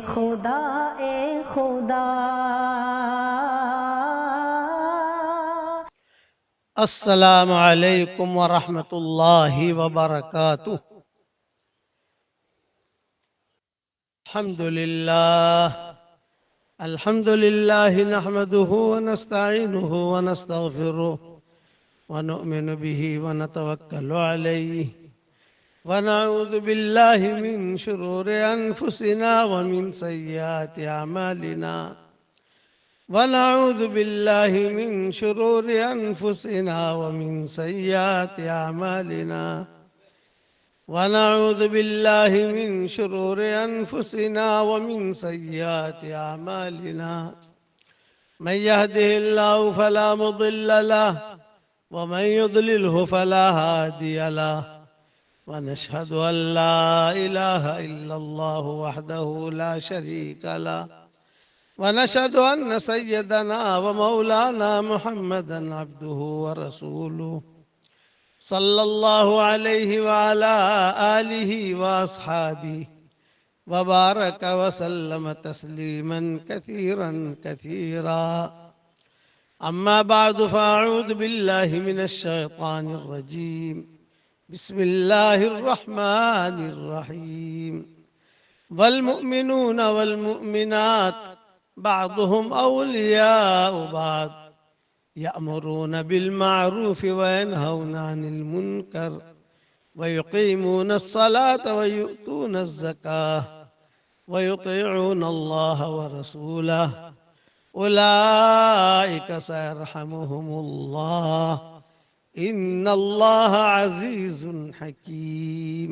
خدا اے خدا السلام علیکم ورحمۃ اللہ وبرکاتہ۔ الحمد للہ نحمده ونستعینه ونستغفره ونؤمن به ونتوکل علیہ ونعوذ باللہ من شرور انفسنا ومن سیئات اعمالنا ونعوذ باللہ من شرور انفسنا ومن سیئات اعمالنا ونعوذ باللہ من شرور انفسنا ومن سیئات اعمالنا من يهده الله فلا مضل له ومن يضلله فلا هادي له ونشهد أن لا إله إلا الله وحده لا شريك له ونشهد أن سيدنا ومولانا محمدا عبده ورسوله صلى الله عليه وعلى آله وأصحابه وبارك وسلم تسليما كثيرا كثيرا. أما بعد فأعوذ بالله من الشيطان الرجيم. بسم الله الرحمن الرحيم. والمؤمنون والمؤمنات بعضهم أولياء بعض يأمرون بالمعروف وينهون عن المنكر ويقيمون الصلاة ويؤتون الزكاة ويطيعون الله ورسوله أولئك سيرحمهم الله إن الله عزيز حكيم.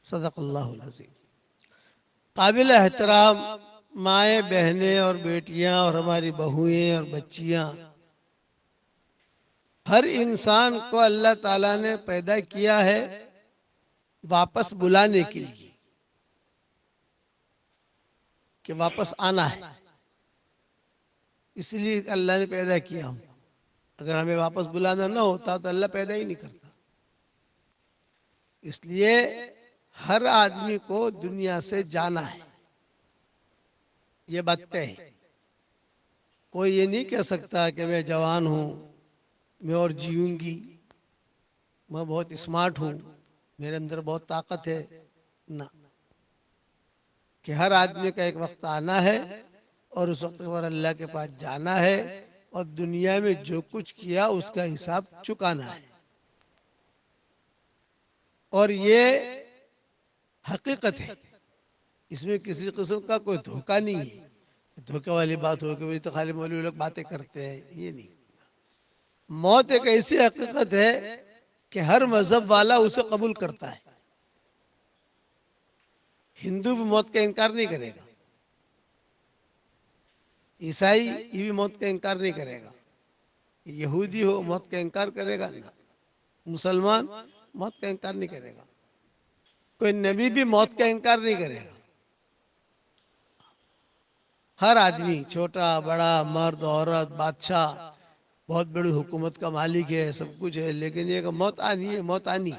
صدق اللہ العظیم. قابل احترام مائیں، بہنیں اور بیٹیاں اور ہماری بہوئیں اور بچیاں، ہر انسان کو اللہ تعالیٰ نے پیدا کیا ہے واپس بلانے کے لیے، کہ واپس آنا ہے. اس لیے اللہ نے پیدا کیا ہم. اگر ہمیں واپس بلانا نہ ہوتا تو اللہ پیدا ہی نہیں کرتا. اس لیے ہر آدمی کو دنیا سے جانا ہے. یہ بات طے ہے. کوئی یہ نہیں کہہ سکتا کہ میں جوان ہوں، میں اور جیوں گی، میں بہت اسمارٹ ہوں، میرے اندر بہت طاقت ہے. نہ، کہ ہر آدمی کا ایک وقت آنا ہے اور اس وقت پر اللہ کے پاس جانا ہے اور دنیا میں جو کچھ کیا اس کا حساب چکانا ہے. اور یہ حقیقت ہے، اس میں کسی قسم کا کوئی دھوکہ نہیں ہے. دھوکے والی بات ہو کہ تو خالی مولوی لوگ باتیں کرتے ہیں، یہ نہیں. موت ایک ایسی حقیقت ہے کہ ہر مذہب والا اسے قبول کرتا ہے. ہندو بھی موت کا انکار نہیں کرے گا، عیسائی یہ بھی موت کا انکار نہیں کرے گا، یہودی ہو موت کا انکار کرے گا نہیں، مسلمان موت کا انکار نہیں کرے گا، کوئی نبی بھی موت کا انکار نہیں کرے گا. ہر آدمی، چھوٹا بڑا، مرد عورت، بادشاہ، بہت بڑی حکومت کا مالک ہے، سب کچھ ہے، لیکن یہ کہ موت آنی ہے، موت آنی.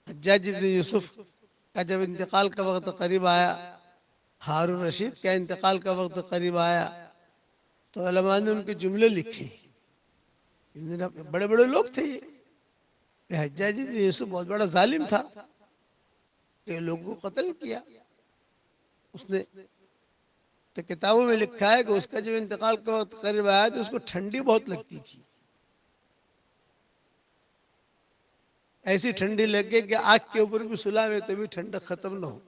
حجاج بن یوسف کا جب انتقال کا وقت قریب آیا، ہارون رشید کا انتقال کا وقت قریب آیا، تو علماء نے ان کے جملے لکھے. بڑے بڑے لوگ تھے یہ. حجاج بن یوسف بہت بڑا ظالم تھا کہ لوگوں کو قتل کیا. اس نے تو کتابوں میں لکھا ہے کہ اس کا جب انتقال کا وقت قریب آیا تو اس کو ٹھنڈی بہت لگتی تھی. ایسی ٹھنڈی لگے کہ آگ کے اوپر بھی سلا ہوئے تو بھی ٹھنڈک ختم نہ ہو.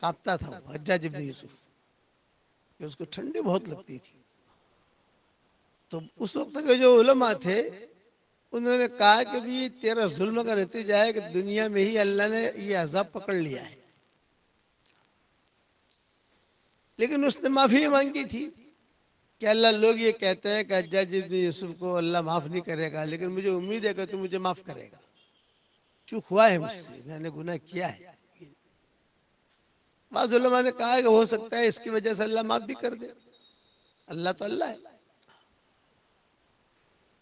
کانپتا تھا وہ حجاج بن یوسف، کہ اس کو ٹھنڈی بہت لگتی تھی. تو اس وقت کے جو علماء تھے انہوں نے کہا کہ بھی تیرا ظلم اگر رہتے جائے کہ دنیا میں ہی اللہ نے یہ عذاب پکڑ لیا ہے. لیکن اس نے معافی مانگی تھی کہ اللہ، لوگ یہ کہتے ہیں کہ حجاج بن یوسف کو اللہ معاف نہیں کرے گا، لیکن مجھے امید ہے کہ تو مجھے معاف کرے گا. چوک ہوا ہے مجھ سے، میں نے گناہ کیا ہے. بعض علماء نے کہا کہ ہو سکتا ہے اس کی وجہ سے اللہ معاف بھی کر دے. اللہ تو اللہ ہے.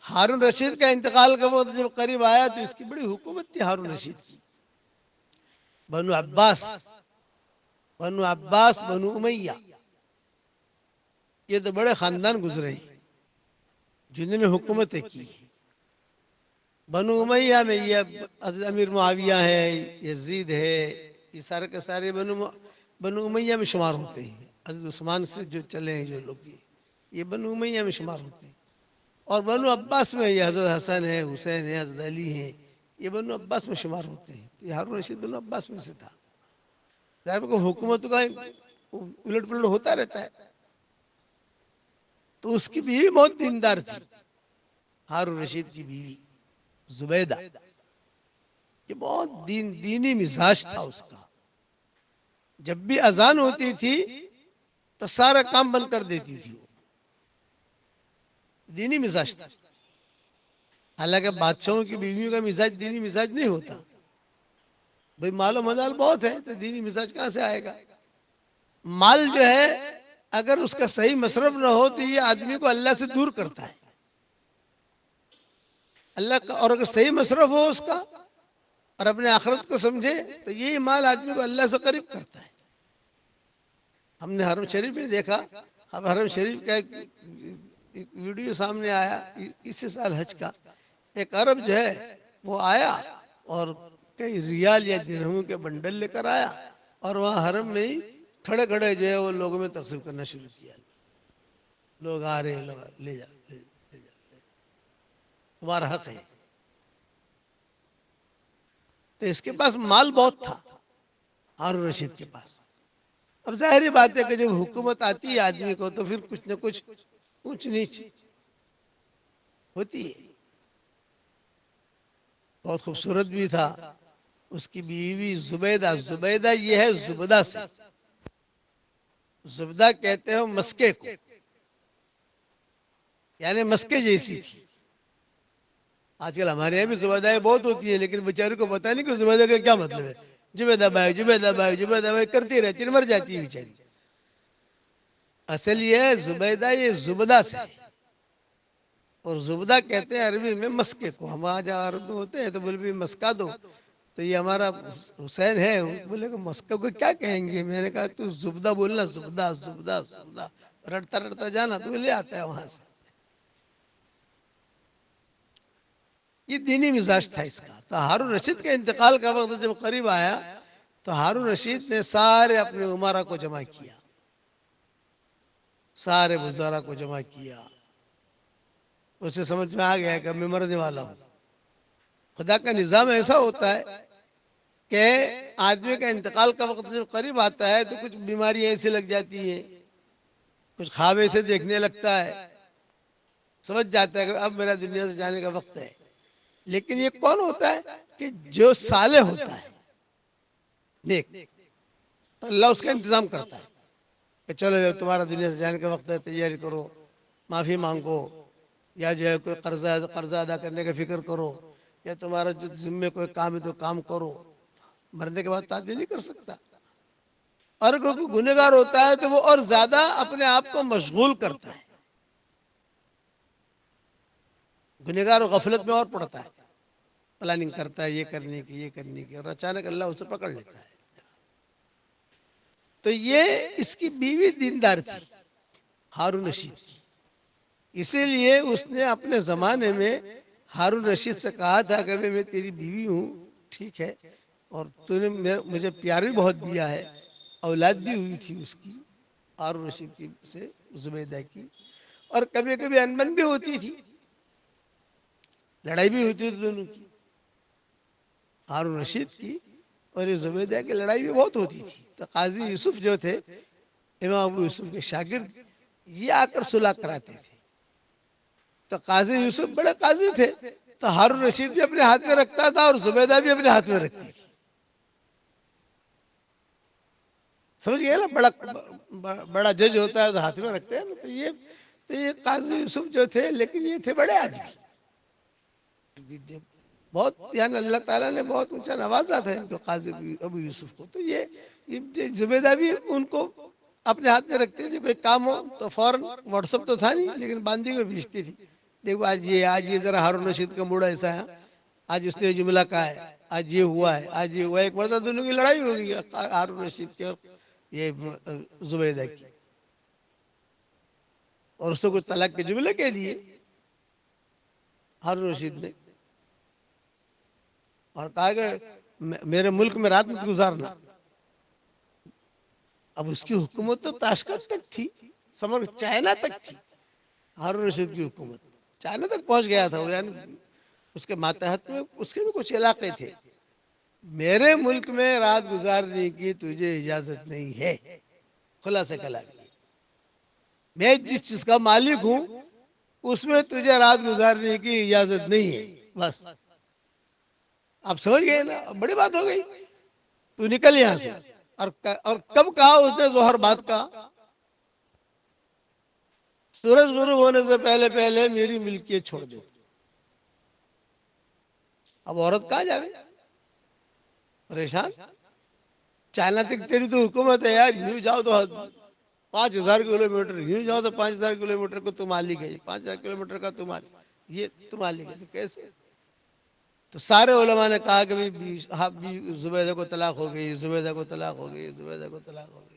ہارون رشید کا انتقال کا وقت جب قریب آیا تو اس کی بڑی حکومت تھی ہارون رشید کی. بنو عباس، بنو عباس، بنو امیہ، یہ تو بڑے خاندان گزرے ہیں جنہوں نے حکومتیں کی. بنو امیہ میں یہ حضرت امیر معاویہ ہے، یزید ہے، یہ سارے کے سارے بنو امیہ میں شمار ہوتے ہیں. حضرت عثمان سے جو چلے ہیں جو لوگ یہ بنو امیہ میں شمار ہوتے ہیں. اور بنو عباس میں یہ حضرت حسن ہے، حسین ہے، حضرت علی ہے، یہ بنو عباس میں شمار ہوتے ہیں. یہ ہارون رشید بنو عباس میں سے تھا. ظاہر کو حکومت کا الٹ پلٹ ہوتا رہتا ہے. تو اس کی بیوی بہت دیندار تھی، ہارون رشید کی بیوی زبیدہ. یہ بہت دینی مزاج تھا اس کا. جب بھی اذان ہوتی تھی تو سارا کام بند کر دیتی تھی. وہ دینی مزاج تھا. حالانکہ بادشاہوں کی بیویوں کا مزاج دینی مزاج نہیں ہوتا. بھئی مال و مدال بہت ہے تو دینی مزاج کہاں سے آئے گا؟ مال جو ہے اگر اس کا صحیح مصرف نہ ہو تو یہ آدمی کو اللہ سے دور کرتا ہے. اللہ کا، اور اگر صحیح مصرف ہو اس کا اور اپنے آخرت کو سمجھے تو یہی مال آدمی کو اللہ سے قریب کرتا ہے. ہم نے حرم شریف میں دیکھا. اب حرم شریف کا ایک ویڈیو سامنے آیا اسی سال حج کا. ایک عرب جو ہے وہ آیا اور کئی ریال یا درہموں کے بنڈل لے کر آیا اور وہاں حرم میں ہی کھڑے کھڑے جو ہے وہ لوگوں میں تقسیم کرنا شروع کیا. لوگ آ رہے ہیں، لوگ لے جا، تمہارا حق ہے. تو اس کے پاس مال بہت تھا ہارون رشید کے پاس. اب ظاہری بات ہے کہ جب حکومت آتی ہے آدمی کو تو پھر کچھ نہ کچھ اونچ نیچ ہوتی ہے. بہت خوبصورت بھی تھا. اس کی بیوی زبیدہ، زبیدہ یہ ہے زبدہ سے. زبدہ کہتے ہو مسکے کو، یعنی مسکے جیسی تھی. آج کل ہمارے یہاں بھی زبیدہ بہت ہوتی ہیں لیکن بیچارے کو پتہ نہیں کہ زبیدہ کا کیا مطلب ہے. زبیدہ بھائی، زبیدہ بھائی، زبیدہ بھائی کرتی رہتی ہے، مر جاتی ہے بیچاری. اصل یہ ہے زبیدہ، یہ زبدہ سے. اور زبدہ کہتے ہیں عربی میں مسکے کو. ہم آج عرب میں ہوتے ہیں تو بولے بھی مسکا دو، تو یہ ہمارا حسین ہے. بولے کہ مسکا کو کیا کہیں گے؟ میں نے کہا تو زبدہ بولنا، زبدہ زبدہ زبدہ، رٹتا رٹتا جانا تو لے آتا ہے وہاں سے. یہ دینی مزاج تھا اس کا. تو ہارون رشید کے انتقال کا وقت جب قریب آیا تو ہارون رشید نے سارے اپنے امراء کو جمع کیا، سارے وزراء کو جمع کیا. اسے سمجھ میں آ گیا کہ میں مرنے والا ہوں. خدا کا نظام ایسا ہوتا ہے کہ آدمی کا انتقال کا وقت جب قریب آتا ہے تو کچھ بیماری ایسی لگ جاتی ہے، کچھ خواب ایسے دیکھنے لگتا ہے، سمجھ جاتا ہے کہ اب میرا دنیا سے جانے کا وقت ہے. لیکن یہ کون ہوتا ہے کہ جو صالح ہوتا ہے، نیک، تو اللہ اس کا انتظام کرتا ہے کہ چلو تمہارا دنیا سے جانے کا وقت ہے، تیاری کرو، معافی مانگو، یا جو ہے کوئی قرضہ ادا کرنے کا فکر کرو، یا تمہارا جو ذمہ کوئی کام ہے تو کام کرو. مرنے کے بعد تو آدمی نہیں کر سکتا. اور کوئی گنہگار ہوتا ہے تو وہ اور زیادہ اپنے آپ کو مشغول کرتا ہے. گنہگار غفلت میں اور پڑتا ہے، پلاننگ کرتا ہے یہ کرنے کی، یہ کرنے کی، اور اچانک اللہ اسے پکڑ لیتا ہے. تو یہ اس کی بیوی دیندار تھی ہارون رشید کی. اسی لیے اس نے اپنے زمانے میں ہارون رشید سے کہا تھا کہ میں تیری بیوی ہوں، ٹھیک ہے، اور تو نے مجھے پیار بھی بہت دیا ہے. اولاد بھی ہوئی تھی اس کی ہارون رشید کی سے، زبیدہ کی. اور کبھی کبھی انبن بھی ہوتی تھی، لڑائی بھی ہوتی تھی دونوں کی، ہارون رشید کی اور یہ زبیدہ کی لڑائی بھی بہت ہوتی تھی. تو قاضی یوسف جو تھے، امام ابو یوسف کے شاگرد، یہ آ کر صلح کراتے تھے. تو قاضی یوسف بڑے قاضی تھے، تو ہارون رشید بھی اپنے ہاتھ میں رکھتا تھا اور زبیدہ بھی اپنے ہاتھ میں رکھتی تھی. سمجھ گئے نا؟ بڑا جج ہوتا ہے تو ہاتھ میں رکھتے ہیں نا. تو یہ قاضی یوسف جو تھے، لیکن یہ تھے بڑے آدمی بہت، یعنی اللہ تعالیٰ نے بہت اونچا نوازا تھا ان کو، قاضی ابو یوسف کو. تو یہ زبیدہ بھی ان کو اپنے ہاتھ میں رکھتے تھے. کوئی کام ہو تو فوراً، واٹس ایپ تو تھا نہیں لیکن باندھی کو بھیجتی تھی، دیکھو آج یہ ذرا ہارون رشید کا موڈ ایسا ہے، آج اس نے جملہ کہا ہے، آج یہ ہوا ہے، آج یہ ہوا ہے، ایک مرتبہ دونوں کی لڑائی ہو گئی ہارون رشید کی اور یہ زبیدہ کی، اور اس کو کوئی طلاق کے جملے کہہ دیے ہارون رشید نے، اور کہا کہ میرے ملک میں رات مت گزارنا۔ اب اس کی حکومت تو تاشکند تک تھی، سمر چائنا تک تھی، ہارون رشید کی حکومت چائنا تک پہنچ گیا تھا وہ، یعنی اس کے ماتحت میں اس کے بھی کچھ علاقے تھے۔ میرے ملک میں رات گزارنے کی تجھے اجازت نہیں ہے، خلاصہ کلام یہ، میں جس چیز کا مالک ہوں اس میں تجھے رات گزارنے کی اجازت نہیں ہے، بس آپ سمجھ گئے نا، بڑی بات ہو گئی، تو نکل یہاں سے۔ اور کب کہا اس نے ظہر بعد کا، سورج غروب ہونے سے پہلے پہلے میری ملکیت چھوڑ دے۔ اب عورت کہاں جاوے، پریشان، چائنا تک تیری تو حکومت ہے یار، یوں جاؤ تو 5,000 کلومیٹر، یوں جاؤ تو 5,000 کلومیٹر کو تم مالک ہے، 5,000 کلومیٹر کا تم مالک، یہ تم مالک ہے، تو کیسے؟ تو سارے علماء نے کہا کہ زبیدہ کو طلاق ہو گئی، زبیدہ کو طلاق ہو گئی، زبیدہ کو طلاق ہو گئی۔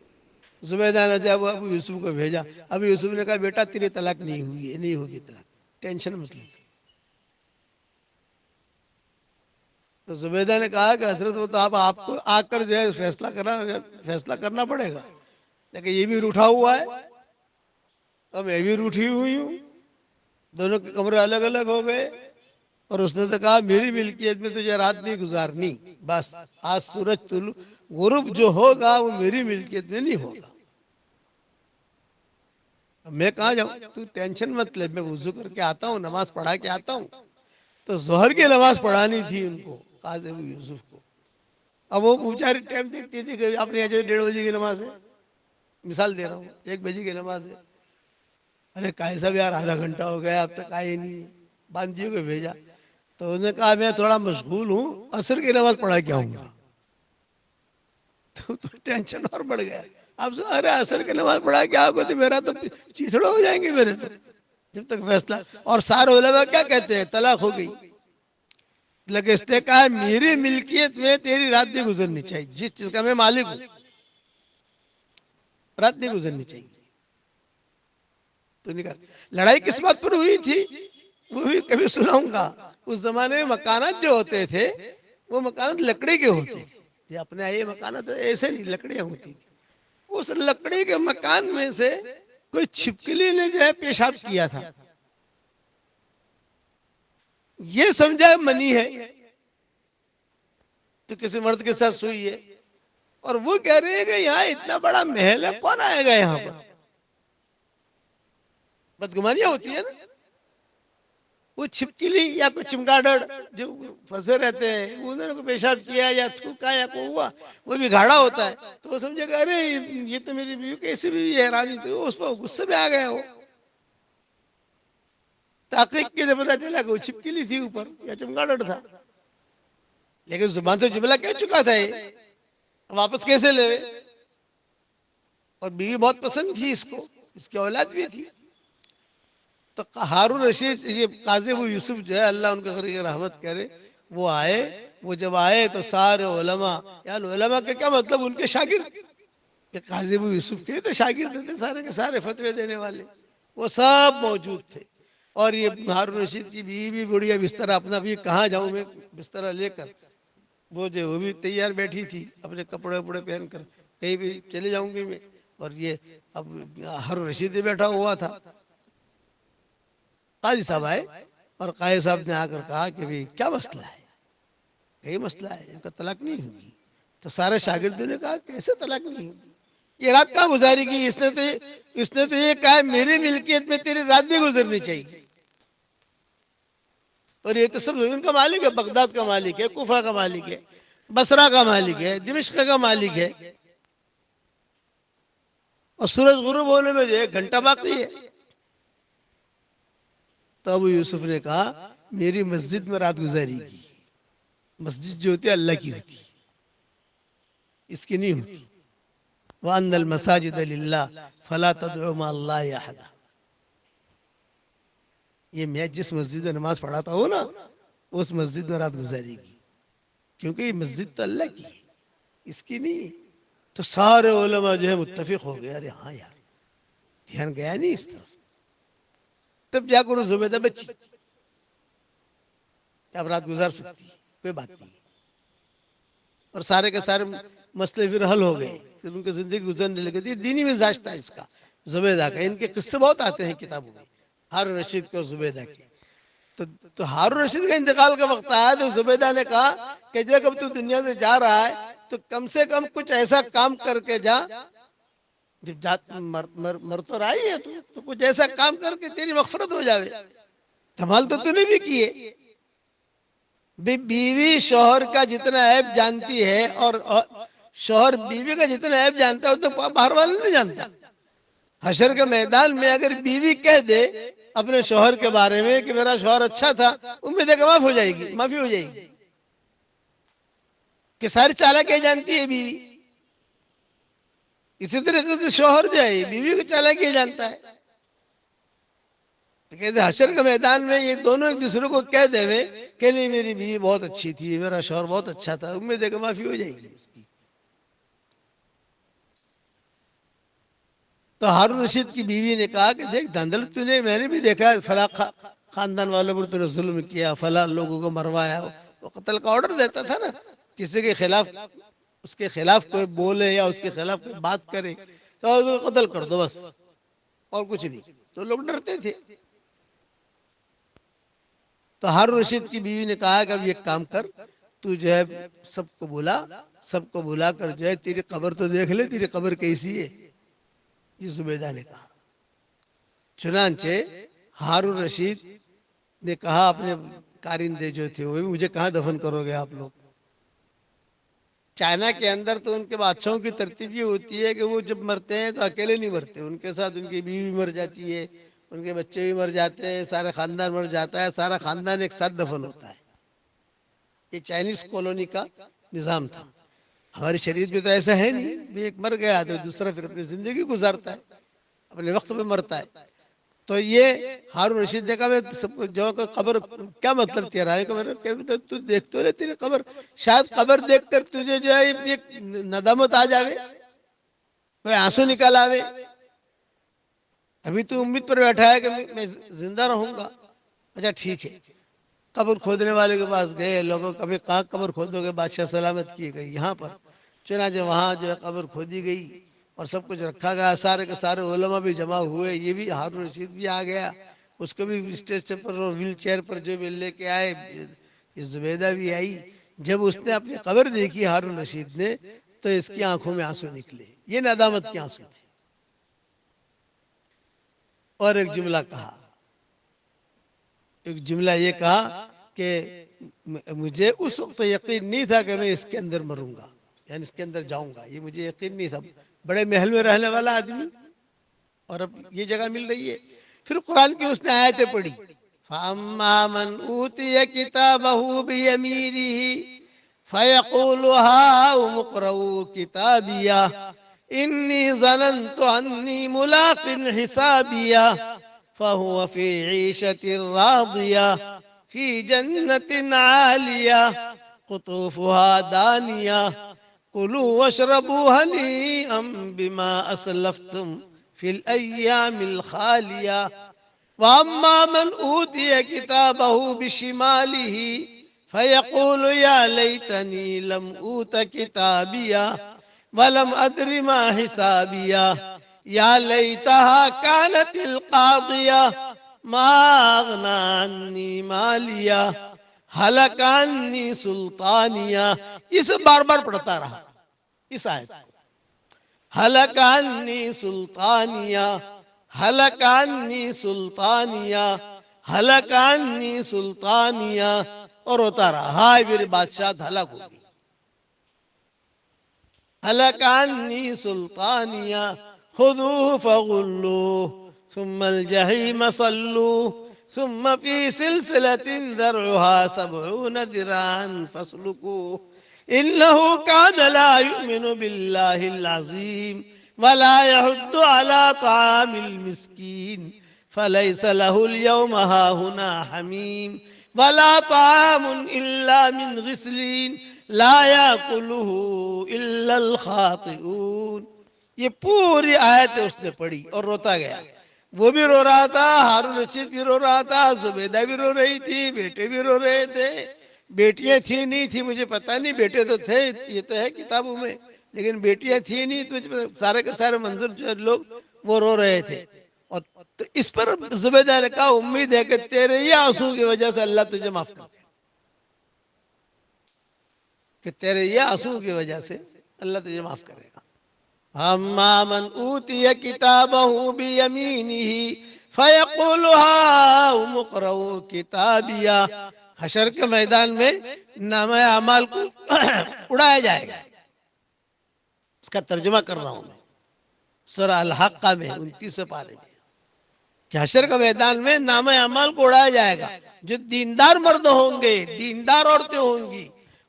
زبیدہ نے جب ابو یوسف کو بھیجا، ابو یوسف نے کہا بیٹا تیری طلاق نہیں ہوئی ہے، نہیں ہوگی طلاق، ٹینشن مت لے۔ تو زبیدہ نے کہا کہ حضرت وہ تو آپ کو آ کر جو ہے فیصلہ کرنا پڑے گا، لیکن یہ بھی روٹھا ہوا ہے اور میں بھی روٹھی ہوئی ہوں، دونوں کے کمرے الگ الگ ہو گئے، اور اس نے تو کہا میری ملکیت میں تجھے رات نہیں گزارنی، بس آج سورج غروب جو ہوگا وہ میری ملکیت میں نہیں ہوگا۔ اب میں کہاں جاؤں، تو ٹینشن مت لے، میں وضو کر کے آتا ہوں، نماز پڑھا کے آتا ہوں۔ تو ظہر کی نماز پڑھانی تھی ان کو، قاضی ابو یوسف کو، اب وہ بیچاری ٹائم دیکھتی تھی کہ اپنے یہاں 1:30 بجے کی نماز ہے، مثال دے رہا ہوں 1 بجے کی نماز ہے، ارے قاضی صاحب یار آدھا گھنٹہ ہو گیا اب تک آئے نہیں، باندھیوں کو بھیجا، تو انہوں نے کہا میں تھوڑا مشغول ہوں، عصر کی نماز پڑھا کے آؤں گا۔ تو ٹینشن اور بڑھ گیا، اب ارے عصر کی نماز پڑھا کے آؤ گے تو میرا تو چیسڑے ہو جائیں گے میرے تو، جب تک فیصلہ۔ اور سارے علماء کیا کہتے ہیں، طلاق ہو گئی، لیکن اس نے کہا میری ملکیت میں تیری رات نہیں گزرنی چاہیے، جس چیز کا میں مالک ہوں رات نہیں گزرنی چاہیے۔ تو نکال، لڑائی کس بات پر ہوئی تھی وہ بھی کبھی سناؤں گا۔ اس زمانے میں مکانات جو ہوتے تھے وہ مکانات لکڑی کے ہوتے تھے، یہ اپنے یہ مکانات ایسے نہیں، لکڑیاں ہوتی تھی۔ اس لکڑی کے مکان میں سے کوئی چھپکلی نے جو ہے پیشاب کیا تھا، یہ سمجھا منی ہے، تو کسی مرد کے ساتھ سوئی ہے، اور وہ کہہ رہے ہیں کہ یہاں اتنا بڑا محل ہے، کون آئے گا یہاں پر؟ بدگمانیاں ہوتی ہیں نا، وہ چھپکلی یا کوئی چمگاڈر جو پھنسے رہتے ہیں، انہوں نے پیشاب کیا یا تھوکا یا کوئی ہوا، وہ بھی گھاڑا ہوتا ہے، تو وہ سمجھے کہ ارے یہ تو میری بیوی کیسی بھی ہے، راضی تھی، اس پر غصے میں آ گیا ہو۔ تحقیق کے سے پتا چلا کہ وہ چھپکلی تھی اوپر یا چمگاڈر تھا، لیکن زبان سے جملہ کہہ چکا تھا، یہ واپس کیسے لے؟ اور بیوی بہت پسند تھی اس کو، اس کی اولاد بھی تھی۔ تو ہارون رشید، یہ قاضی ابو یوسف جو ہے اللہ ان کے گھر رحمت کرے، وہ آئے، وہ جب آئے تو سارے علماء، یعنی علماء کے کیا مطلب ان کے شاگرد، کہ قاضی ابو یوسف کے تو شاگرد تھے سارے کے سارے فتوے دینے والے، وہ سب موجود تھے۔ اور یہ ہارون رشید کی بیوی بھی بڑھیا بستر، اپنا بھی کہاں جاؤں میں بستر لے کر، وہ بھی تیار بیٹھی تھی اپنے کپڑے وپڑے پہن کر، کہیں بھی چلے جاؤں گی میں، اور یہ اب ہارون رشید بھی بیٹھا ہوا تھا۔ قاضی صاحب آئے اور قاضی صاحب نے آ کر کہا کہ بھی کیا مسئلہ ہے، یہی مسئلہ ہے، ان کا طلاق نہیں ہوگی۔ تو سارے شاگردوں نے کہا کیسے طلاق نہیں ہوگی، یہ رات کہاں گزاری گی، اس نے تو یہ کہا میری ملکیت میں تیری رات نہیں گزرنی چاہیے، اور یہ تو سب ان کا مالک ہے، بغداد کا مالک ہے، کوفہ کا مالک ہے، بصرہ کا مالک ہے، دمشق کا مالک ہے، اور سورج غروب ہونے میں جو 1 گھنٹہ باقی ہے۔ تو ابو یوسف نے کہا میری مسجد میں رات گزاری گی، مسجد جو ہوتی ہے اللہ کی ہوتی ہے، اس کی نہیں ہوتی۔ وَأَنَّ الْمَسَاجِدَ لِلَّهِ فَلَا تَدْعُوا مَعَ اللَّهِ أَحَدًا، یہ میں جس مسجد میں نماز پڑھاتا ہوں نا، اس مسجد میں رات گزاری گی، کیونکہ یہ مسجد تو اللہ کی ہے، اس کی نہیں ہے۔ تو سارے علماء جو ہے متفق ہو گئے، ارے ہاں یار دھیان گیا نہیں اس طرف، تب جا کر زبیدہ بچی، اب رات گزار سکتی ہے، کوئی بات نہیں، اور سارے کے سارے مسئلے پھر حل ہو گئے، پھر ان کی زندگی گزرنے لگی تھی۔ دینی مزاج تھا اس کا، زبیدہ کا۔ ان کے قصے بہت آتے ہیں کتابوں میں، ہارون رشید کے اور زبیدہ کے۔ تو ہارون رشید کا انتقال کا وقت آیا تو زبیدہ نے کہا کہ جب اب تو دنیا سے جا رہا ہے تو کم سے کم کچھ ایسا کام کر کے جا، جب مر تو رہا ہی ہے تو کچھ ایسا کام کر کے تیری مغفرت ہو جاوے۔ کمال تو نے بھی کیے، بیوی شوہر کا جتنا عیب جانتی ہے اور شوہر بیوی کا جتنا عیب جانتا ہے وہ تو باہر والا نہیں جانتا۔ حشر کے میدان میں اگر بیوی کہہ دے اپنے شوہر کے بارے میں کہ میرا شوہر اچھا تھا، امید ہے کہ معاف ہو جائے گی، معافی ہو جائے گی، کہ ساری چالاکیاں جانتی ہے بیوی۔ اسی طریقے سے شوہر جو ہے بیوی کو چالاکیاں جانتا ہے۔ تو کہتے حشر کے میدان میں یہ دونوں ایک دوسرے کو کہہ دے کہ نہیں میری بیوی بہت اچھی تھی، میرا شوہر بہت اچھا تھا، امید ہے کہ معافی ہو جائے گی اس کی۔ تو ہارون رشید کی بیوی نے کہا کہ دیکھ دھندل میں نے بھی دیکھا فلاں خاندان والوں پر تو نے ظلم کیا، فلاں لوگوں کو مروایا، وہ قتل کا آرڈر دیتا تھا نا، کسی کے خلاف اس کے خلاف کوئی بولے یا اس کے خلاف کوئی بات کرے تو اس کو قتل کر دو بس، اور کچھ نہیں۔ تو لوگ ڈرتے تھے۔ تو ہارون رشید کی بیوی نے کہا کہ اب یہ کام کر، تو جو ہے سب کو بلا کر جو ہے تیری قبر تو دیکھ لے، تیری قبر کیسی ہے، یہ زبیدہ نے کہا۔ چنانچہ ہارون رشید نے کہا اپنے کارندے جو تھے وہ بھی مجھے کہاں دفن کرو گے آپ لوگ۔ چائنا کے اندر تو ان کے بادشاہوں کی ترتیب یہ ہوتی ہے کہ وہ جب مرتے ہیں تو اکیلے نہیں مرتے، ان کے ساتھ ان کی بیوی مر جاتی ہے، ان کے بچے بھی مر جاتے ہیں، سارا خاندان مر جاتا ہے، سارا خاندان ایک ساتھ دفن ہوتا ہے۔ یہ چائنیز کالونی کا نظام تھا۔ ہماری شریعت میں تو ایسا ہے نہیں، ایک مر گیا تو دوسرا پھر اپنی زندگی گزارتا ہے، اپنے وقت پہ مرتا ہے۔ تو یہ ہارون رشید نے کہا میں سب کو جو قبر کیا مطلب تیرا ہے کہ تو دیکھ تو لے تیری قبر، شاید قبر دیکھ کر تجھے جو ہے ایک ندامت آ جاوے، کوئی آنسو نکال آوے، ابھی تو امید پر بیٹھا ہے کہ میں زندہ رہوں گا۔ اچھا ٹھیک ہے، قبر کھودنے والے کے پاس گئے، لوگوں کبھی کہاں قبر کھودو گے، بادشاہ سلامت کی گئی یہاں پر، چنانچہ وہاں جو ہے قبر کھودی گئی اور سب کچھ رکھا گیا، سارے کے سارے علماء بھی جمع ہوئے، یہ بھی ہارون رشید بھی آ گیا، اس کو بھی اسٹیج پر اور ویل چیئر پر جو بھی لے کے آئے، یہ زبیدہ بھی آئی۔ جب اس نے اپنی قبر دیکھی ہارون رشید نے تو اس کی آنکھوں میں آنسو نکلے، یہ ندامت کے آنسو تھے۔ اور ایک جملہ کہا، ایک جملہ یہ کہا کہ مجھے اس وقت یقین نہیں تھا کہ میں اس کے اندر مروں گا، یعنی اس کے اندر جاؤں گا، یہ مجھے یقین نہیں تھا، بڑے محل میں رہنے والا آدمی اور اب یہ جگہ مل رہی ہے۔ پھر قرآن کی اس نے آیتیں پڑھی، فَأَمَّا مَنْ أُوتِيَ كِتَابَهُ بِيَمِينِهِ فَيَقُولُ هَاؤُمُ اقْرَءُوا كِتَابِيَهْ إِنِّي ظَنَنْتُ أَنِّي مُلَاقٍ حِسَابِيَهْ فَهُوَ فِي عِيشَةٍ رَاضِيَةٍ فِي جَنَّةٍ عَالِيَةٍ قُطُوفُهَا دَانِيَةٌ كُلُوا وَاشْرَبُوا هَنِيئًا بِمَا أَسْلَفْتُمْ فِي الْأَيَّامِ الْخَالِيَةِ وَأَمَّا مَنْ أُوتِيَ كِتَابَهُ بِشِمَالِهِ فَيَقُولُ يَا لَيْتَنِي لَمْ أُوتَ كِتَابِيَهْ وَلَمْ أَدْرِ مَا حِسَابِيَهْ يَا لَيْتَهَا كَانَتِ الْقَاضِيَةَ مَا أَغْنَىٰ عَنِّي مَالِيَهْ هَلَكَ عَنِّي سُلْطَانِيَهْ، اسے بار بار پڑھتا رہا اس آیت کو، هَلَكَ عَنِّي سُلْطَانِيَهْ هَلَكَ عَنِّي سُلْطَانِيَهْ هَلَكَ عَنِّي سُلْطَانِيَهْ، اور ہوتا رہا، ہائے میری بادشاہت ہلاک ہو گئی، هَلَكَ عَنِّي سُلْطَانِيَهْ خُذُوهُ فَغُلُّوهُ ثُمَّ الْجَحِيمَ صَلُّوهُ ثُمَّ فِي سِلْسِلَةٍ ذَرْعُهَا 70 ذِرَاعًا فَاسْلُكُوهُ إِنَّهُ كَانَ لَا يُؤْمِنُ بِاللَّهِ الْعَظِيمِ وَلَا يَحُضُّ عَلَى طَعَامِ الْمِسْكِينِ فَلَيْسَ لَهُ الْيَوْمَ هَاهُنَا حَمِيمٌ وَلَا طَعَامٌ إِلَّا مِنْ غِسْلِينٍ لا یاکلہ الا الخاطئون. یہ پوری آیت اس نے پڑھی اور روتا گیا. وہ بھی رو رہا تھا، ہارون رشید بھی رو رہا تھا، زبیدہ بھی رو رہی تھی، بیٹے بھی رو رہے تھے. بیٹیاں تھی نہیں تھی مجھے پتہ نہیں، بیٹے تو تھے، یہ تو ہے کتابوں میں، لیکن بیٹیاں تھی نہیں تو سارے کے سارے منظر جو لوگ وہ رو رہے تھے. اور تو اس پر زبیدہ نے کہا امید ہے کہ تیرے ہی آنسو کی وجہ سے اللہ تجھے معاف کر دے، کہ تیرے یہ آنسو کی وجہ سے اللہ تجھے معاف کرے گا. اما من اوتی کتابہ بیمینہ فیقول ہاؤم اقرؤوا کتابیہ. حشر کے میدان میں نامہ اعمال کو اڑایا جائے گا. اس کا ترجمہ کر رہا ہوں میں سورہ الحقہ میں 29 پارے میں، کہ حشر کے میدان میں نامہ اعمال کو اڑایا جائے گا. جو دیندار مرد ہوں گے، دیندار عورتیں ہوں گی،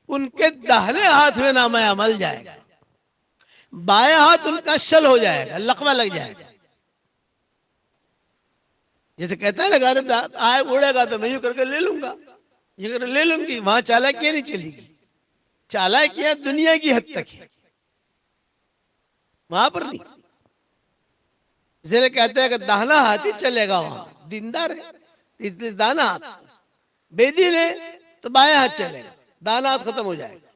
ان کے داہنے ہاتھ میں نامہ عمل جائے گا، بائیں ہاتھ ان کا شل ہو جائے گا، لقمہ لگ جائے گا. جیسے کہتا ہے نا غالب آئے اڑے گا تو میں یوں کر کے لے لوں گا، یہ کر لے لوں گی. وہاں چالاکیاں نہیں چلے گی، چالاکیاں دنیا کی حد تک ہے، وہاں پر نہیں. اس لیے کہتے ہیں کہ داہنا ہاتھ ہی چلے گا وہاں، دیندار ہے اس لیے دانا ہاتھ، بے دین ہے تو بائیں ہاتھ چلے گا، دانا ہاتھ ختم ہو جائے گا.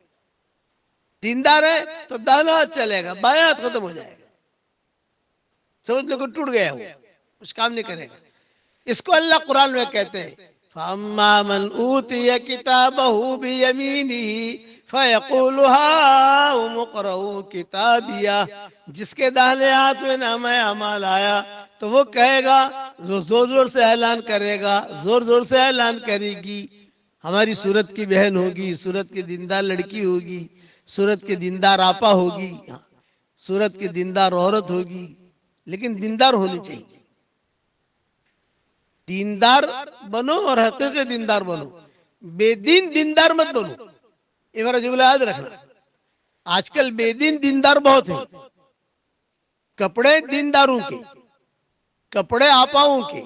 دیندار ہے تو دانا ہاتھ چلے گا، بائیں ہاتھ ختم ہو جائے گا. سمجھ لو کہ ٹوٹ گیا وہ، کچھ کام نہیں کرے گا. اس کو اللہ قرآن میں کہتے ہیں فَأَمَّا مَنْ أُوتِيَ كِتَابَهُ بِيَمِينِهِ فَيَقُولُ هَاؤُمُ اقْرَءُوا كِتَابِيَهْ. جس کے داہنے ہاتھ میں نامہ اعمال آیا تو وہ کہے گا، زور زور سے اعلان کرے گا، زور زور سے اعلان کرے گی. ہماری سورت کی بہن ہوگی، سورت کی دیندار لڑکی ہوگی، سورت کی دیندار آپا ہوگی، سورت کی دیندار عورت ہوگی، لیکن دیندار ہونی چاہیے. دیندار بنو اور حقیقی دیندار بنو، بے دین دیندار مت بنو. یہ میرا جملہ یاد رکھنا. آج کل بے دین دیندار بہت ہیں. کپڑے دینداروں کے، کپڑے آپاؤں کے،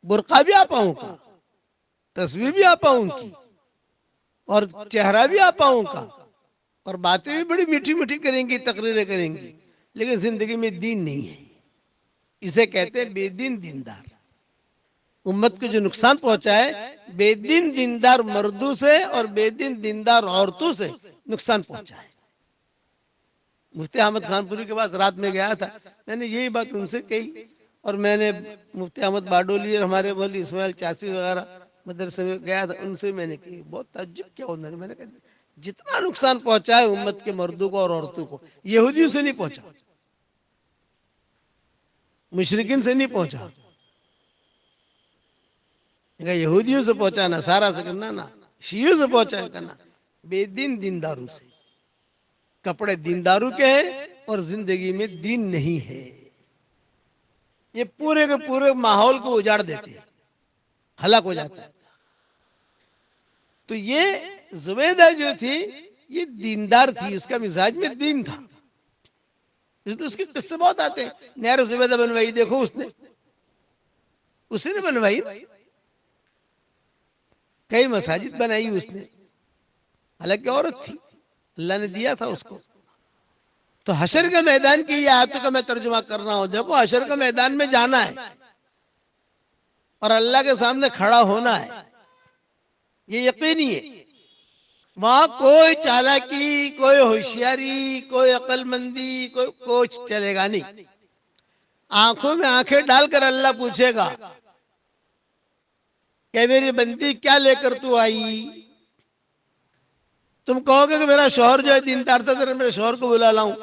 برقع بھی آپاؤں کا، تصویر بھی آپاؤں کی، اور چہرہ بھی آپاؤں کا، اور باتیں بھی بڑی میٹھی میٹھی کریں گی، تقریریں کریں گی، لیکن زندگی میں دین نہیں ہے. اسے کہتے ہیں بے دین دیندار. امت کو جو نقصان پہنچا ہے بے دین دیندار مردوں سے اور بے دین دیندار عورتوں سے نقصان پہنچا ہے. مفتی احمد خان پوری کے پاس رات میں گیا تھا، میں نے یہی بات ان سے کہی، اور میں نے مفتی احمد باڈولی اور ہمارے مولوی اسماعیل چاسی وغیرہ مدرسے میں گیا تھا، ان سے میں نے کہی. بہت تعجب کیا انہوں نے. میں نے کہا جتنا نقصان پہنچا ہے امت کے مردوں کو اور عورتوں کو، یہودیوں سے نہیں پہنچا، مشرکین سے نہیں پہنچا. یہودیوں سے پہنچا، نصارہ سے کرنا نا، شیعوں سے پہنچا کرنا، بے دین دینداروں سے. کپڑے دینداروں کے ہیں اور زندگی میں دین نہیں ہے. یہ پورے کے پورے ماحول کو اجاڑ دیتے ہیں، ہلاک ہو جاتا ہے. تو یہ زبیدہ جو تھی یہ دیندار تھی، اس کا مزاج میں دین تھا. اس کے قصے بہت آتے ہیں. نہر زبیدہ بنوائی، دیکھو اس نے، اسی نے بنوائی. کئی مساجد بنائی اس نے، حالانکہ عورت تھی، اللہ نے دیا تھا اس کو. تو حشر کے میدان کی یہ آیتوں کا میں ترجمہ کر رہا ہوں. دیکھو حشر کے میدان میں جانا ہے اور اللہ کے سامنے کھڑا ہونا ہے، یہ یقینی ہے. وہاں کوئی چالاکی، کوئی ہوشیاری، کوئی عقل مندی، کوئی کوچ چلے گا نہیں. آنکھوں میں آنکھیں ڈال کر اللہ پوچھے گا کہ میری بندی کیا لے کر تو آئی؟ تم کہو گے کہ میرا شوہر جو ہے دیندار تھا، ذرا میرے شوہر کو بلا لاؤں،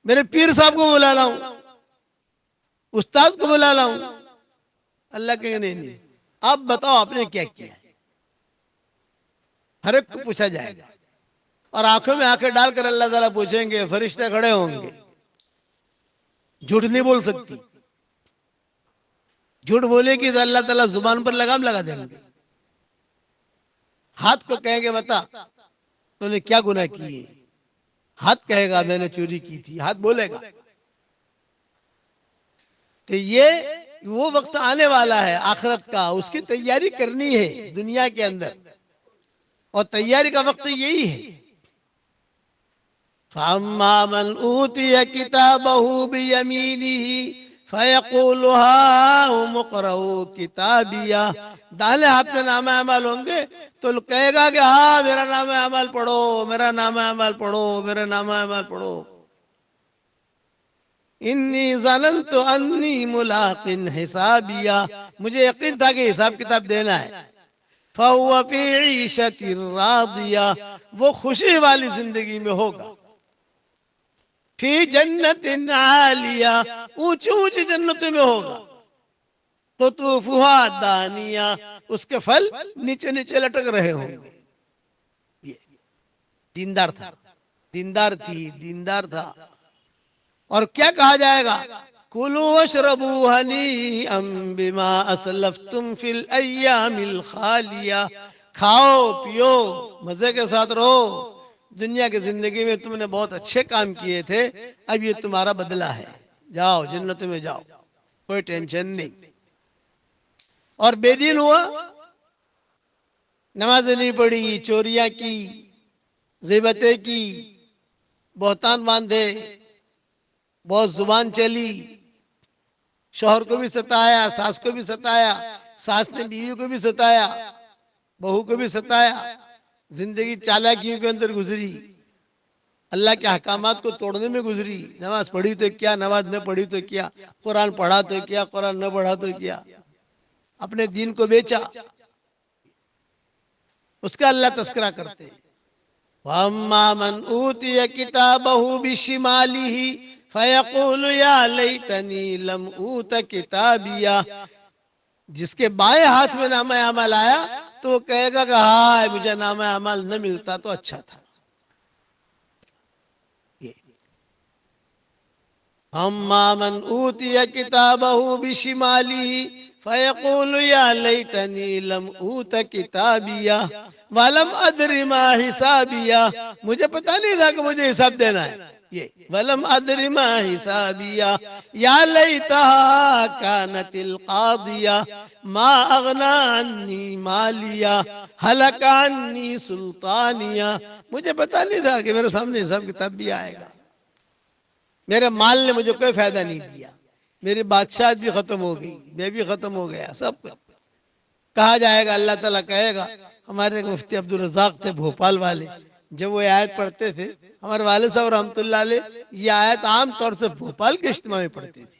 میرے پیر صاحب کو بلا لاؤں، استاد کو بلا لاؤں. اللہ کہے نہیں نہیں، اب بتاؤ آپ نے کیا کیا ہے. ہر ایک کو پوچھا جائے گا، اور آنکھوں میں آنکھیں ڈال کر اللہ تعالیٰ پوچھیں گے. فرشتے کھڑے ہوں گے، جھوٹ نہیں بول سکتی. جھوٹ بولے گی تو اللہ تعالیٰ زبان پر لگام لگا دیں گے. ہاتھ کو کہیں گے بتا تو نے کیا گناہ کیے. ہاتھ کہے گا میں نے چوری کی تھی، ہاتھ بولے گا. تو یہ وہ وقت آنے والا ہے آخرت کا، اس کی تیاری کرنی ہے دنیا کے اندر. اور تیاری کا وقت یہی ہے. فَأَمَّا مَنْ أُوتِيَ كِتَابَهُ بِيَمِينِهِ فَيَقُولُ هَاؤُمُ اقْرَءُوا كِتَابِيَهْ. داہنے ہاتھ میں نامہ اعمال ہوں گے تو کہے گا کہ ہاں میرا نامہ اعمال پڑھو، میرا نامہ اعمال پڑھو، میرا نامہ اعمال پڑھو. انی ظننت انی ملاق حسابیہ، مجھے یقین تھا کہ حساب کتاب دینا ہے. فَهُوَ فِي عِيشَةٍ رَاضِيَةٍ، وہ خوشی والی زندگی میں ہوگا. فی جنت عالیہ، اونچی اونچی جنتوں میں ہوگا. قطوفها دانیہ، اس کے پھل نیچے نیچے لٹک رہے ہوں گے. یہ دیندار تھا، دیندار تھی، دیندار تھا. اور کیا کہا جائے گا؟ کُلُوا واشربوا ہنیئا بما اسلفتم فی الایام الخالیہ. کھاؤ پیو مزے کے ساتھ رہو، دنیا کی زندگی میں تم نے بہت اچھے کام کیے تھے، اب یہ تمہارا بدلہ ہے. جاؤ جنت میں جاؤ، کوئی ٹینشن نہیں. اور بے دین ہوا، نمازیں نہیں پڑھی، چوریاں کی، غیبتیں کی، بہتان باندھے، بہت زبان چلی، شوہر کو بھی ستایا، ساس کو بھی ستایا، ساس نے بیوی کو بھی ستایا، بہو کو بھی ستایا. زندگی چالاکیوں کے اندر گزری، اللہ کے احکامات کو توڑنے میں گزری. نماز پڑھی تو کیا، نماز نہ پڑھی تو کیا، قرآن پڑھا تو کیا، قرآن نہ پڑھا تو کیا. اپنے دین کو بیچا. اس کا اللہ تذکرہ کرتے ہیں. وَأَمَّا مَنْ أُوتِيَ كِتَابَهُ بِشِمَالِهِ فَيَقُولُ يَا لَيْتَنِي لَمْ أُوتَ كِتَابِيَهْ. جس کے بائیں ہاتھ میں نامہ اعمال آیا تو وہ کہے گا کہ ہائے مجھے نامہ اعمال نہ ملتا تو اچھا تھا. اما من اوتی کتابہ بشمالہ فیقول یا لیتنی لم اوت کتابیہ ولم ادر ما حسابیہ. مجھے پتا نہیں تھا کہ مجھے حساب دینا ہے. یہ ولم ادر ما حسابیہ یا لیتہا کانت القاضیہ ما اغنا عنی مالیہ ہلک عنی سلطانیہ. مجھے پتا نہیں تھا کہ میرے سامنے حساب کتاب بھی آئے گا. میرے مال نے مجھے کوئی فائدہ نہیں دیا، میری بادشاہت بھی ختم ہو گئی، میں بھی ختم ہو گیا. سب کہا جائے گا، اللہ تعالیٰ کہے گا. ہمارے مفتی عبدالرزاق تھے بھوپال والے، جب وہ آیت پڑھتے تھے، ہمارے والد صاحب رحمۃ اللہ علیہ یہ آیت عام طور سے بھوپال کے اجتماع میں پڑھتے تھے.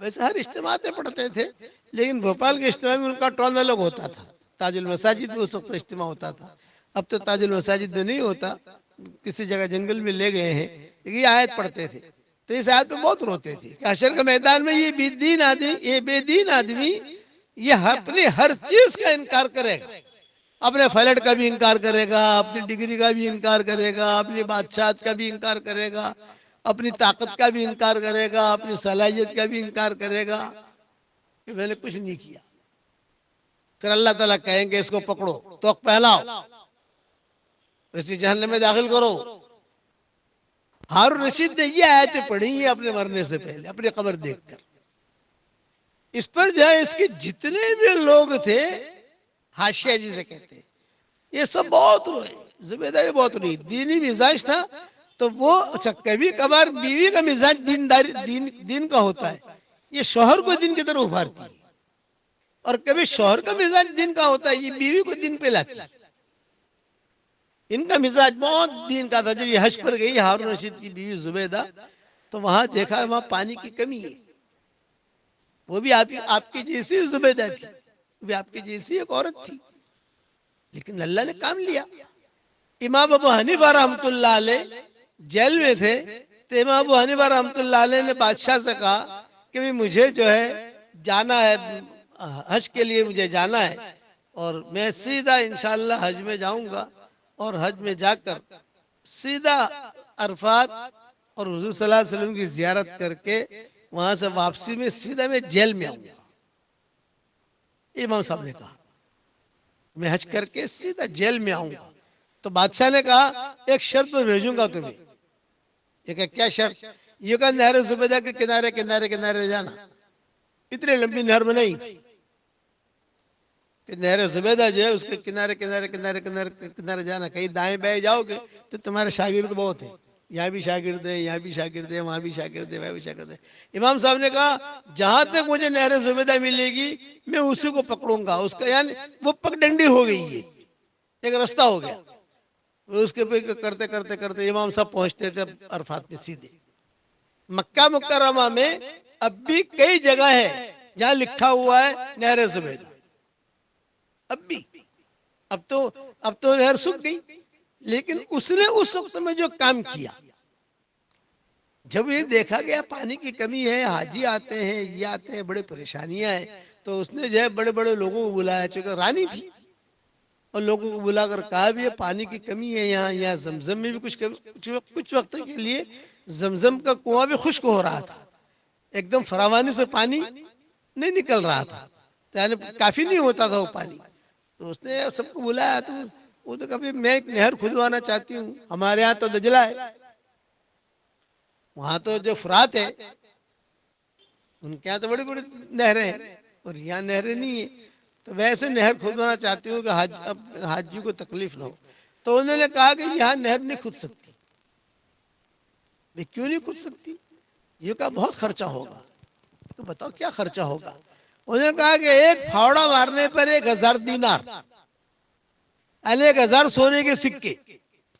ویسے ہر اجتماع میں پڑھتے تھے، لیکن بھوپال کے اجتماع میں ان کا ٹون الگ ہوتا تھا. تاج المساجد میں اس وقت اجتماع ہوتا تھا. اب تو تاج المساجد میں نہیں ہوتا، کسی جگہ جنگل میں لے گئے ہیں. لیکن یہ آیت پڑھتے تھے تو اس آیت میں بہت روتے تھے کہ حشر کے میدان میں یہ بے دین آدمی یہ اپنے ہر چیز کا انکار کرے گا. اپنے فلیٹ کا بھی انکار کرے گا، اپنی ڈگری کا بھی انکار کرے گا، اپنی بادشاہت کا بھی انکار کرے گا، اپنی طاقت کا بھی انکار کرے گا، اپنی صلاحیت کا بھی انکار کرے گا کہ میں نے کچھ نہیں کیا. پھر اللہ تعالیٰ کہیں گے اس کو پکڑو، توق پہناؤ، اسی جہنم میں داخل کرو. ہارون رشید نے یہ آیتیں پڑھی ہیں اپنے مرنے سے پہلے، اپنی قبر دیکھ کر. اس پر جو ہے اس کے جتنے بھی لوگ تھے، حاشیہ جسے کہتے ہیں، یہ سب بہت روئے. زبیدہ بھی بہت روئی. دینی مزاج تھا تو وہ اچھا کبھی کبھار بیوی کا مزاج دین کا ہوتا ہے، یہ شوہر کو دین کی طرف ابھارتی ہے. اور کبھی شوہر کا مزاج دین کا ہوتا ہے، یہ بیوی کو دین پہ لاتی ہے. ان کا مزاج بہت دین کا تھا. جب یہ حج پر گئی ہارون رشید کی بیوی زبیدہ تو وہاں دیکھا وہاں پانی کی کمی ہے. وہ بھی آپ کی جیسی زبیدہ تھی، وہ بھی آپ کی جیسی ایک عورت تھی، لیکن اللہ نے کام لیا. امام ابو حنیفہ رحمۃ اللہ علیہ جیل میں تھے تو امام ابو حنیفہ رحمۃ اللہ علیہ نے بادشاہ سے کہا کہ مجھے جو ہے جانا ہے حج کے لیے، مجھے جانا ہے اور میں سیدھا انشاءاللہ حج میں جاؤں گا، اور حج میں جا کر سیدھا عرفات اور حضور صلی اللہ علیہ وسلم کی زیارت کر کے وہاں سے واپسی میں سیدھا میں جیل میں آؤں گا. امام صاحب نے کہا میں حج کر کے سیدھا جیل میں آؤں گا. تو بادشاہ نے کہا ایک شرط میں بھیجوں گا تمہیں. یہ کہ کیا شرط؟ یہ کہ نہر زبیدہ کے کنارے کنارے کنارے جانا. اتنی لمبی نہر میں نہیں، کہ نہر زبیدہ جو ہے اس کے کنارے کنارے کنارے کنارے کنارے جانا، کہیں دائیں بائیں جاؤ گے تو تمہارے شاگرد بہت ہیں، یہاں بھی شاگرد ہیں، یہاں بھی شاگرد ہیں، وہاں بھی شاگرد ہیں، وہاں بھی شاگرد ہیں۔ امام صاحب نے کہا جہاں تک مجھے نہر زبیدہ ملے گی میں اسی کو پکڑوں گا، اس کا یعنی وہ پگ ڈنڈی ہو گئی ہے، ایک رستہ ہو گیا۔ اس کے پہ کرتے کرتے کرتے امام صاحب پہنچتے تھے عرفات پہ سیدھے۔ مکہ مکرمہ میں اب بھی کئی جگہ ہے جہاں لکھا ہوا ہے نہر زبیدہ، اب بھی۔ اب تو نہر سوکھ گئی، لیکن اس نے اس وقت میں جو کام کیا، جب یہ دیکھا گیا پانی کی کمی ہے، حاجی آتے ہیں، یہ آتے ہیں، بڑے پریشانیاں ہیں، تو اس نے جو ہے بڑے بڑے لوگوں کو بلایا، چونکہ رانی تھی، اور لوگوں کو بلا کر کہا بھی ہے پانی کی کمی ہے یہاں زمزم میں بھی کچھ وقت کے لیے زمزم کا کنواں بھی خشک ہو رہا تھا، ایک دم فراوانی سے پانی نہیں نکل رہا تھا، یعنی کافی نہیں ہوتا تھا وہ پانی۔ تو اس نے سب کو بلایا، تو وہ تو کبھی میں ایک نہر کھدوانا چاہتی ہوں، ہمارے ہاں تو دجلہ ہے، وہاں تو جو فرات ہے ان کے یہاں تو بڑی بڑی نہریں ہیں، اور یہاں نہریں نہیں ہیں، تو ویسے نہر کھودوانا چاہتی ہوں کہ حاجی کو تکلیف نہ ہو۔ تو انہوں نے کہا کہ یہاں نہر نہیں کھود سکتی۔ میں کیوں نہیں کھود سکتی؟ یہ کہا بہت خرچہ ہوگا۔ تو بتاؤ کیا خرچہ ہوگا؟ انہوں نے کہا کہ ایک پھاوڑا مارنے پر 1000 دینار، یعنی 1000 سونے کے سکے،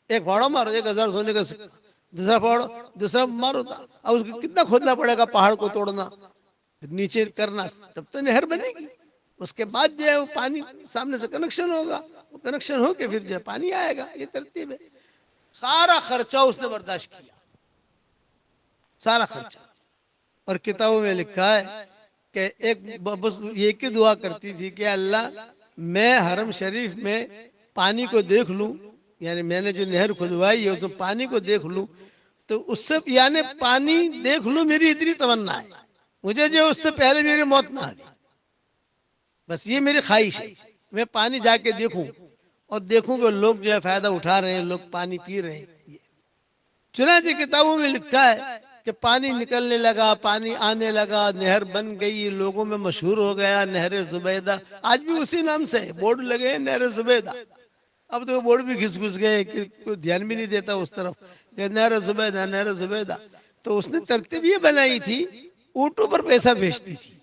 ایک پھاوڑا مارو 1000 سونے کا سکہ، دوسرا پھاوڑا، دوسرا مارو، اب اس کو کتنا کھودنا پڑے گا، پہاڑ کو توڑنا، نیچے کرنا، تب تو نہر بنے گی۔ اس کے بعد جو ہے وہ پانی سامنے سے کنکشن ہوگا، وہ کنکشن ہو کے پھر جو ہے پانی آئے گا، یہ ترتیب ہے۔ سارا خرچہ اس نے برداشت کیا، سارا خرچہ۔ اور کتابوں میں لکھا ہے کہ ایک بس یہ کی دعا کرتی تھی کہ اللہ میں حرم شریف میں پانی کو دیکھ لوں، یعنی میں نے جو نہر کھدوائی ہے تو پانی کو دیکھ لوں، تو اس سے یعنی پانی دیکھ لوں، میری اتنی تمنا ہے، مجھے جو اس سے پہلے میری موت نہ آئے، بس یہ میری خواہش ہے، میں پانی جا کے دیکھوں اور دیکھوں کہ لوگ جو ہے فائدہ اٹھا رہے ہیں، لوگ پانی پی رہے ہیں۔ چنانچہ کتابوں میں لکھا ہے کہ پانی نکلنے لگا، پانی آنے لگا، نہر بن گئی، لوگوں میں مشہور ہو گیا نہر زبیدہ، آج بھی اسی نام سے بورڈ لگے ہیں نہر زبیدہ۔ اب تو بورڈ بھی گھس گئے کہ کوئی دھیان بھی نہیں دیتا اس طرف کہ نہر زبیدہ نہر زبیدہ۔ تو اس نے ترتیب یہ بنائی تھی، اونٹوں پر پیسہ بھیجتی تھی،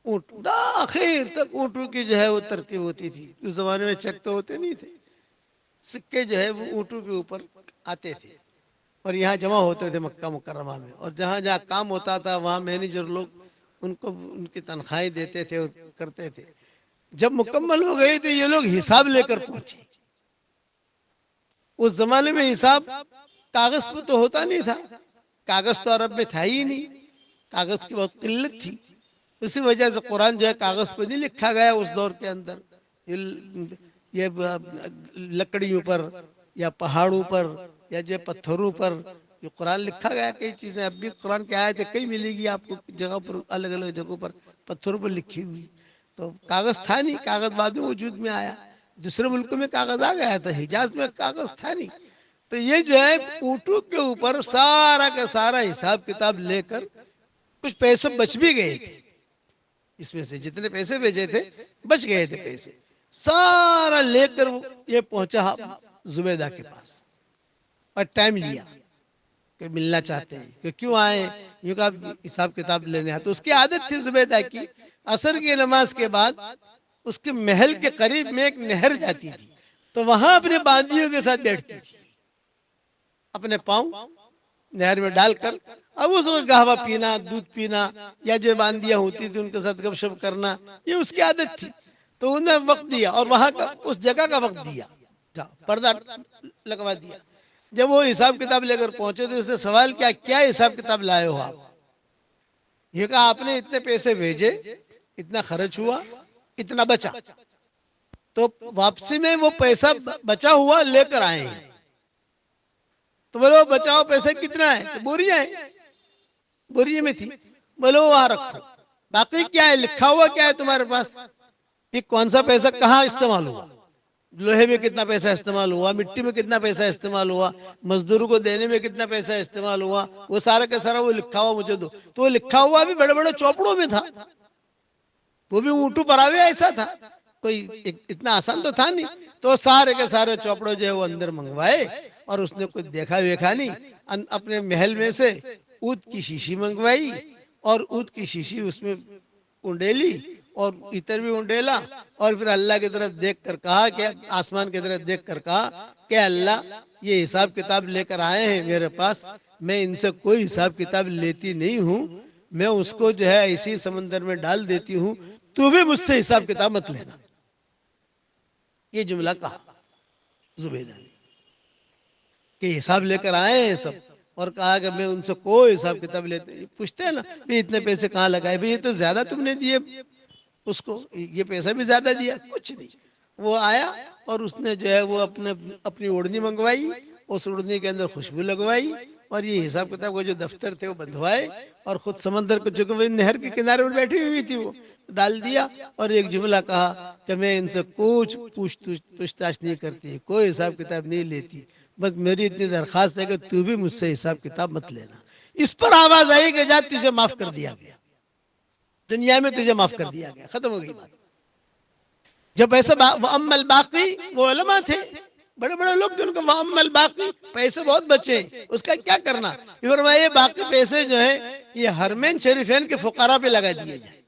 اونٹ آخر تک اونٹوں کی جو ہے وہ ترتیب ہوتی تھی۔ اس زمانے میں چیک تو ہوتے نہیں تھے، سکے جو ہے وہ اونٹوں کے اوپر آتے تھے اور یہاں جمع ہوتے تھے مکہ مکرمہ میں، اور جہاں جہاں کام ہوتا تھا وہاں مینیجر لوگ ان کو ان کی تنخواہیں دیتے تھے اور کرتے تھے۔ جب مکمل ہو گئی تو یہ لوگ حساب لے کر پہنچے۔ اس زمانے میں حساب کاغذ پہ تو ہوتا نہیں تھا، کاغذ تو عرب میں تھا ہی نہیں، کاغذ کی بہت قلت تھی، اسی وجہ سے قرآن جو ہے کاغذ پہ نہیں لکھا گیا اس دور کے اندر، یہ لکڑیوں پر یا پہاڑوں پر یا جو پتھروں پر جو قرآن لکھا گیا، کئی چیزیں اب بھی قرآن کی آیتیں کئی ملے گی آپ کو جگہ پر، الگ الگ جگہوں پر پتھروں پر لکھی ہوئی۔ تو کاغذ تھا نہیں، کاغذ بعد میں وجود میں آیا، دوسرے ملکوں میں کاغذ آ گیا تھا، حجاز میں کاغذ تھا نہیں۔ تو یہ جو ہے اونٹوں کے اوپر سارا کا سارا حساب کتاب لے کر، کچھ پیسے بچ بھی گئے تھے اس میں سے، جتنے پیسے بھیجے تھے بچ گئے تھے پیسے، سارا لے کر یہ پہنچا زبیدہ کے پاس، اور ٹائم لیا کہ ملنا چاہتے ہیں کہ کیوں آئے، یوں کہا حساب کتاب لینے آتے۔ اس کی عادت تھی زبیدہ کی، عصر کی نماز کے بعد اس کے محل کے قریب میں ایک نہر جاتی تھی، تو وہاں اپنے باندیوں کے ساتھ بیٹھتی تھی، اپنے پاؤں نہر میں ڈال کر، اب اس کو قہوہ پینا، دودھ پینا، یا جو باندیاں ہوتی تھی ان کے ساتھ گپ شپ کرنا، یہ اس کی عادت تھی۔ تو انہوں نے وقت دیا، اور وہاں کا اس جگہ کا وقت دیا، پردہ لگوا دیا۔ جب وہ حساب کتاب لے کر پہنچے تو اس نے سوال کیا، کیا حساب کتاب لائے ہو آپ؟ یہ کہا آپ نے اتنے پیسے بھیجے، اتنا خرچ ہوا، اتنا بچا، تو واپسی میں وہ پیسہ بچا ہوا لے کر آئے ہیں۔ تو بولے وہ بچا ہوا پیسہ کتنا ہے؟ بوریاں ہیں، بوریے میں تھی۔ بولے وہ وہاں رکھو، باقی کیا ہے، لکھا ہوا کیا ہے تمہارے پاس، کہ کون سا پیسہ کہاں استعمال ہوا، لوہے میں کتنا پیسہ استعمال ہوا، مٹی میں کتنا پیسہ استعمال ہوا، مزدوروں کو دینے میں کتنا پیسہ استعمال ہوا، وہ سارا کا سارا وہ لکھا ہوا مجھے دو۔ تو وہ لکھا ہوا بھی بڑے بڑے چوپڑوں میں تھا، وہ بھی اونٹوں پر آوے ایسا تھا، کوئی اتنا آسان تو تھا نہیں. تو سارے کے سارے چوپڑے جو ہے وہ اندر منگوائے اور اس نے کچھ دیکھا ویکھا نہیں. اپنے محل میں سے اود کی شیشی منگوائی اور اود کی شیشی اس میں انڈیلی اور اتر بھی انڈیلا اور پھر اللہ کی طرف دیکھ کر کہا کہ آسمان کی طرف دیکھ کر کہا کہ اللہ یہ حساب کتاب لے کر آئے ہیں میرے پاس، میں ان سے کوئی حساب کتاب لیتی نہیں ہوں، میں اس کو جو ہے اسی سمندر میں ڈال دیتی ہوں، تو بھی مجھ سے حساب کتاب مت لینا. یہ جملہ کہا زبیدہ نے کہ حساب لے کر آئے ہیں سب، اور کہا کہ میں ان سے کوئی حساب کتاب لیتے. پوچھتے ہیں نا بھی اتنے پیسے کہاں لگائے، بھی یہ تو زیادہ تم نے دیے اس کو، یہ پیسہ بھی زیادہ دیا. کچھ نہیں، وہ آیا اور اس نے جو ہے وہ اپنی اوڑھنی منگوائی، اس اوڑھنی کے اندر خوشبو لگوائی اور یہ حساب کتاب وہ جو دفتر تھے وہ بندھوائے اور خود سمندر کو، چونکہ وہ نہر کے کنارے پر بیٹھی ہوئی تھی، وہ ڈال دیا اور ایک جملہ کہا کہ میں ان سے کچھ پوچھ تاچھ نہیں کرتی، کوئی حساب کتاب نہیں لیتی، بس میری اتنی درخواست ہے کہ تو بھی مجھ سے حساب کتاب مت لینا. اس پر آواز آئی کہ جا تجھے معاف کر دیا گیا، دنیا میں تجھے معاف کر دیا گیا، ختم ہو گئی بات. جب ایسا وَأَمَّا الْبَاقِي، وہ علماء تھے بڑے بڑے لوگ جو ان کو وَأَمَّا الْبَاقِي، پیسے بہت بچے ہیں اس کا کیا کرنا. یہ فرمایا یہ باقی پیسے جو ہیں یہ حرمین شریفین کے فقراء پہ لگا دیے جائیں،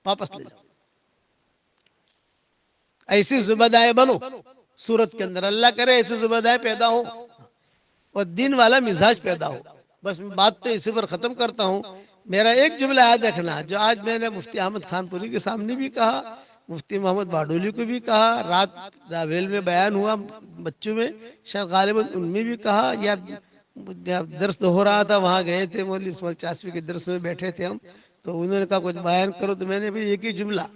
واپس لے جاؤ. ایسی زبدائے بنو صورت کے اندر، اللہ کرے ایسے زبدائے پیدا ہو اور دین والا مزاج پیدا ہو. بس میں بات تو اسی پر ختم کرتا ہوں. میرا ایک جملہ یاد رکھنا جو آج میں نے مفتی احمد خان پوری کے سامنے بھی کہا، مفتی محمد باڈولی کو بھی کہا، رات راویل میں بیان ہوا بچوں میں، شاید غالباً ان میں بھی کہا، یا درس ہو رہا تھا وہاں گئے تھے مولوی اسماعیل چاشوی کے درس میں بیٹھے تھے ہم، تو انہوں نے کہا کچھ بیان کرو، تو میں نے بھی ایک ہی جملہ،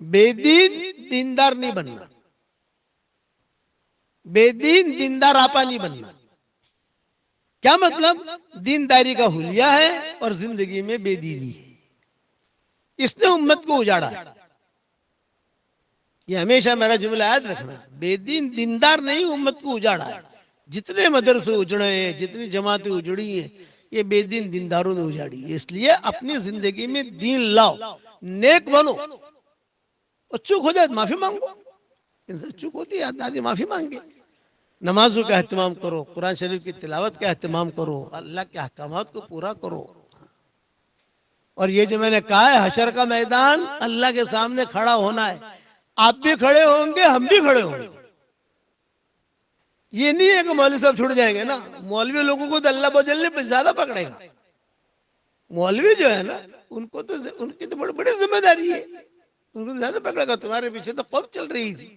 بے دین دیندار نہیں بننا، بے دین دیندار آپا نہیں بننا. کیا مطلب؟ دینداری کا حلیہ ہے اور زندگی میں بے دینی ہے. اس نے امت کو اجاڑا ہے. یہ ہمیشہ میرا جملہ یاد رکھنا، بے دین دیندار نہیں، امت کو اجاڑا ہے. جتنے مدرسے اجڑے ہیں، جتنی جماعتیں اجڑی ہیں، یہ بے دین دینداروں نے اجاڑی ہے. اس لیے اپنی زندگی میں دین لاؤ، نیک بنو، اور چوک ہو جائے معافی مانگو. انسان چوک ہوتی ہے آدمی معافی مانگے. نمازوں کا اہتمام کرو، قرآن شریف کی تلاوت کا اہتمام کرو، اللہ کے احکامات کو پورا کرو. اور یہ جو میں نے کہا ہے حشر کا میدان اللہ کے سامنے کھڑا ہونا ہے، آپ بھی کھڑے ہوں گے، ہم بھی کھڑے ہوں گے. یہ نہیں ہے کہ مولوی صاحب چھوڑ جائیں گے نا، مولوی لوگوں کو تو اللہ بجلنے پہ زیادہ پکڑے گا. مولوی جو ہے نا ان کو تو ان کی تو بڑی ذمہ داری ہے، ان کو زیادہ پکڑے گا. تمہارے پیچھے تو قوم چل رہی تھی،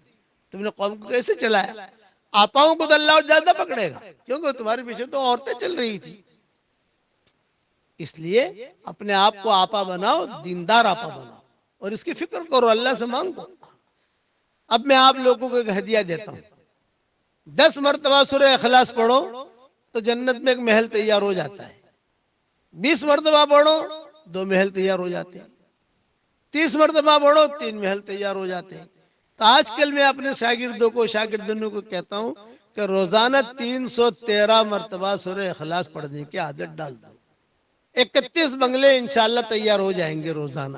تم نے قوم کو کیسے چلایا؟ آپاؤں کو تو اللہ زیادہ پکڑے گا کیونکہ تمہارے پیچھے تو عورتیں چل رہی تھی. اس لیے اپنے آپ کو آپا بناؤ، دیندار آپا بناؤ، اور اس کی فکر کرو، اللہ سے مانگو. اب میں آپ لوگوں کو ایک ہدیہ دیتا ہوں، 10 مرتبہ سورہ اخلاص پڑھو تو جنت میں ایک محل تیار ہو جاتا ہے. 20 مرتبہ پڑھو 2 محل تیار ہو جاتے ہیں. 30 مرتبہ پڑھو 3 محل تیار ہو جاتے ہیں. تو آج کل میں اپنے شاگردوں کو کہتا ہوں کہ روزانہ 313 مرتبہ سورہ اخلاص پڑھنے کی عادت ڈال دو. 31 بنگلے انشاءاللہ تیار ہو جائیں گے روزانہ،